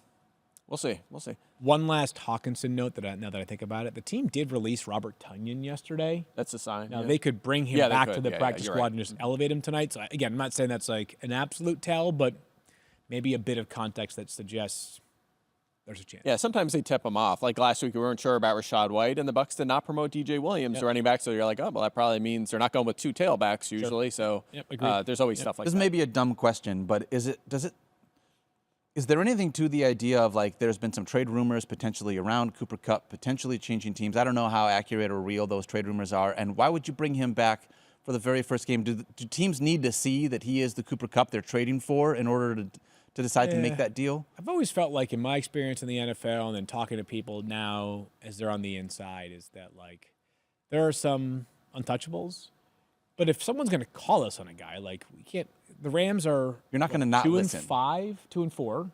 C: we'll see.
D: One last Hawkinson note now that I think about it, the team did release Robert Tonyan yesterday.
C: That's a sign.
D: Now
C: yeah.
D: they could bring him
C: Yeah, they
D: back
C: could.
D: to the
C: Yeah,
D: practice
C: you're
D: squad
C: right.
D: and just elevate him tonight. So again, I'm not saying that's like an absolute tell, but maybe a bit of context that suggests there's a chance.
C: Yeah, sometimes they tip him off. Like last week, we weren't sure about Rashad White, and the Bucs did not promote DJ Williams, the running back. So you're like, oh, well, that probably means they're not going with 2 tailbacks usually. So
D: agreed.
C: there's always stuff like
B: This
C: that.
B: may be a dumb question, but is there anything to the idea of like there's been some trade rumors potentially around Cooper Kupp, potentially changing teams? I don't know how accurate or real those trade rumors are. And why would you bring him back for the very first game? Do teams need to see that he is the Cooper Kupp they're trading for in order to decide to make that deal?
D: I've always felt like in my experience in the NFL and then talking to people now as they're on the inside is that like there are some untouchables. But if someone's going to call us on a guy, like we can't. The Rams are
B: You're not going to not
D: 2-5,
B: listen.
D: 2-4.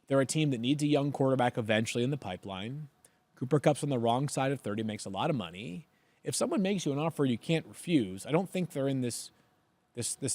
D: They're a team that needs a young quarterback eventually in the pipeline. Cooper Kupp's on the wrong side of 30, makes a lot of money. If someone makes you an offer you can't refuse, I don't think they're in this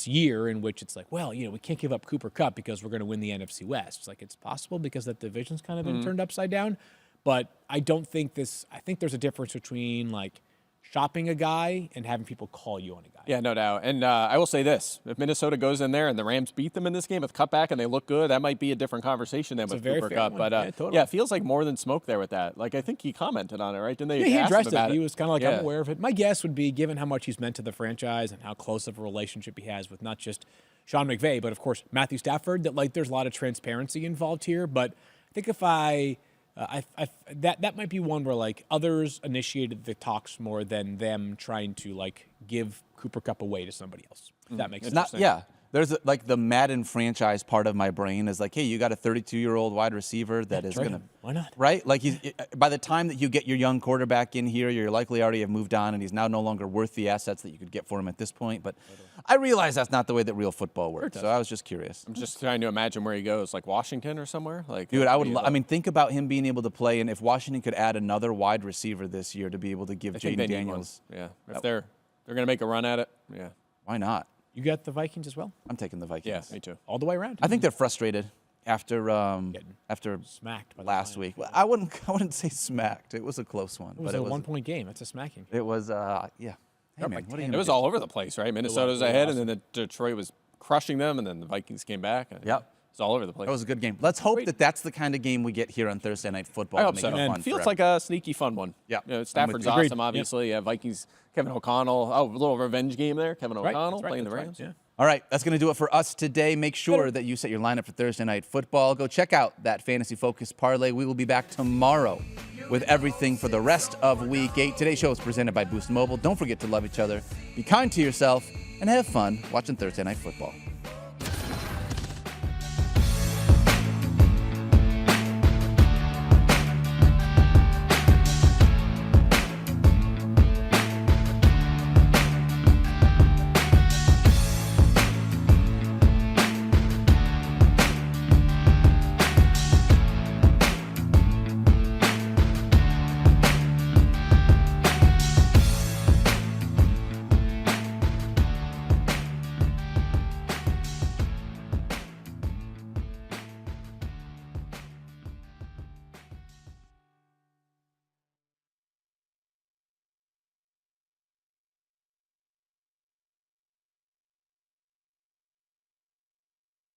D: year in which it's like, well, we can't give up Cooper Kupp because we're going to win the NFC West. It's like it's possible because that division's kind of been turned upside down. But I don't think I think there's a difference between like shopping a guy and having people call you on a guy.
C: Yeah, no doubt. And I will say this: if Minnesota goes in there and the Rams beat them in this game with cutback and they look good, that might be a different conversation than with Cooper Kupp. But
D: totally.
C: yeah, it feels like more than smoke there with that. Like I think he commented on it, right? Didn't they?
D: Yeah, he
C: ask
D: addressed
C: him about
D: it. He was kind of like,
C: Yeah.
D: I'm aware of it. My guess would be, given how much he's meant to the franchise and how close of a relationship he has with not just Sean McVay, but of course Matthew Stafford, that like there's a lot of transparency involved here. But I think if that might be one where like others initiated the talks more than them trying to like give Cooper Kupp away to somebody else. If that makes sense.
B: Yeah. There's like the Madden franchise part of my brain is like, hey, you got a 32-year-old wide receiver that is
D: trade
B: going to.
D: him. Why not?
B: Right? Like, by the time that you get your young quarterback in here, you're likely already have moved on, and he's now no longer worth the assets that you could get for him at this point. But I realize that's not the way that real football works. So I was just curious.
C: I'm just trying to imagine where he goes, like Washington or somewhere. Like,
B: Dude, I mean, think about him being able to play, and if Washington could add another wide receiver this year to be able to give
C: I think they
B: Jaden
C: need
B: Daniels.
C: one. Yeah, if they're going to make a run at it, yeah.
B: Why not?
D: You got the Vikings as well?
B: I'm taking the Vikings.
C: Yeah, me too.
D: All the way around.
B: I think they're frustrated after
D: smacked by the
B: last
D: Lions.
B: week. Well, I wouldn't say smacked. It was a close one.
D: It was a 1-point game. That's a smacking.
B: It was yeah. Hey man, what are you
C: It
B: gonna
C: was
B: do?
C: all over the place, right? Minnesota's ahead, and then the Detroit was crushing them, and then the Vikings came back.
B: Yep.
C: It's all over the place.
B: That was a good game. Let's hope that that's the kind of game we get here on Thursday Night Football.
C: I
B: to
C: hope
B: make
C: so.
B: it
C: Man,
B: fun
C: feels
B: for
C: like a sneaky fun one.
B: Yeah.
C: You know, Stafford's
B: you.
C: awesome, obviously. Yeah, Vikings, Kevin O'Connell. Oh, a little revenge game there. Kevin O'Connell playing the Rams.
D: Yeah.
B: All right, that's going to do it for us today. Make sure that you set your lineup for Thursday Night Football. Go check out that Fantasy Focus parlay. We will be back tomorrow with everything for the rest of Week 8. Today's show is presented by Boost Mobile. Don't forget to love each other, be kind to yourself, and have fun watching Thursday Night Football.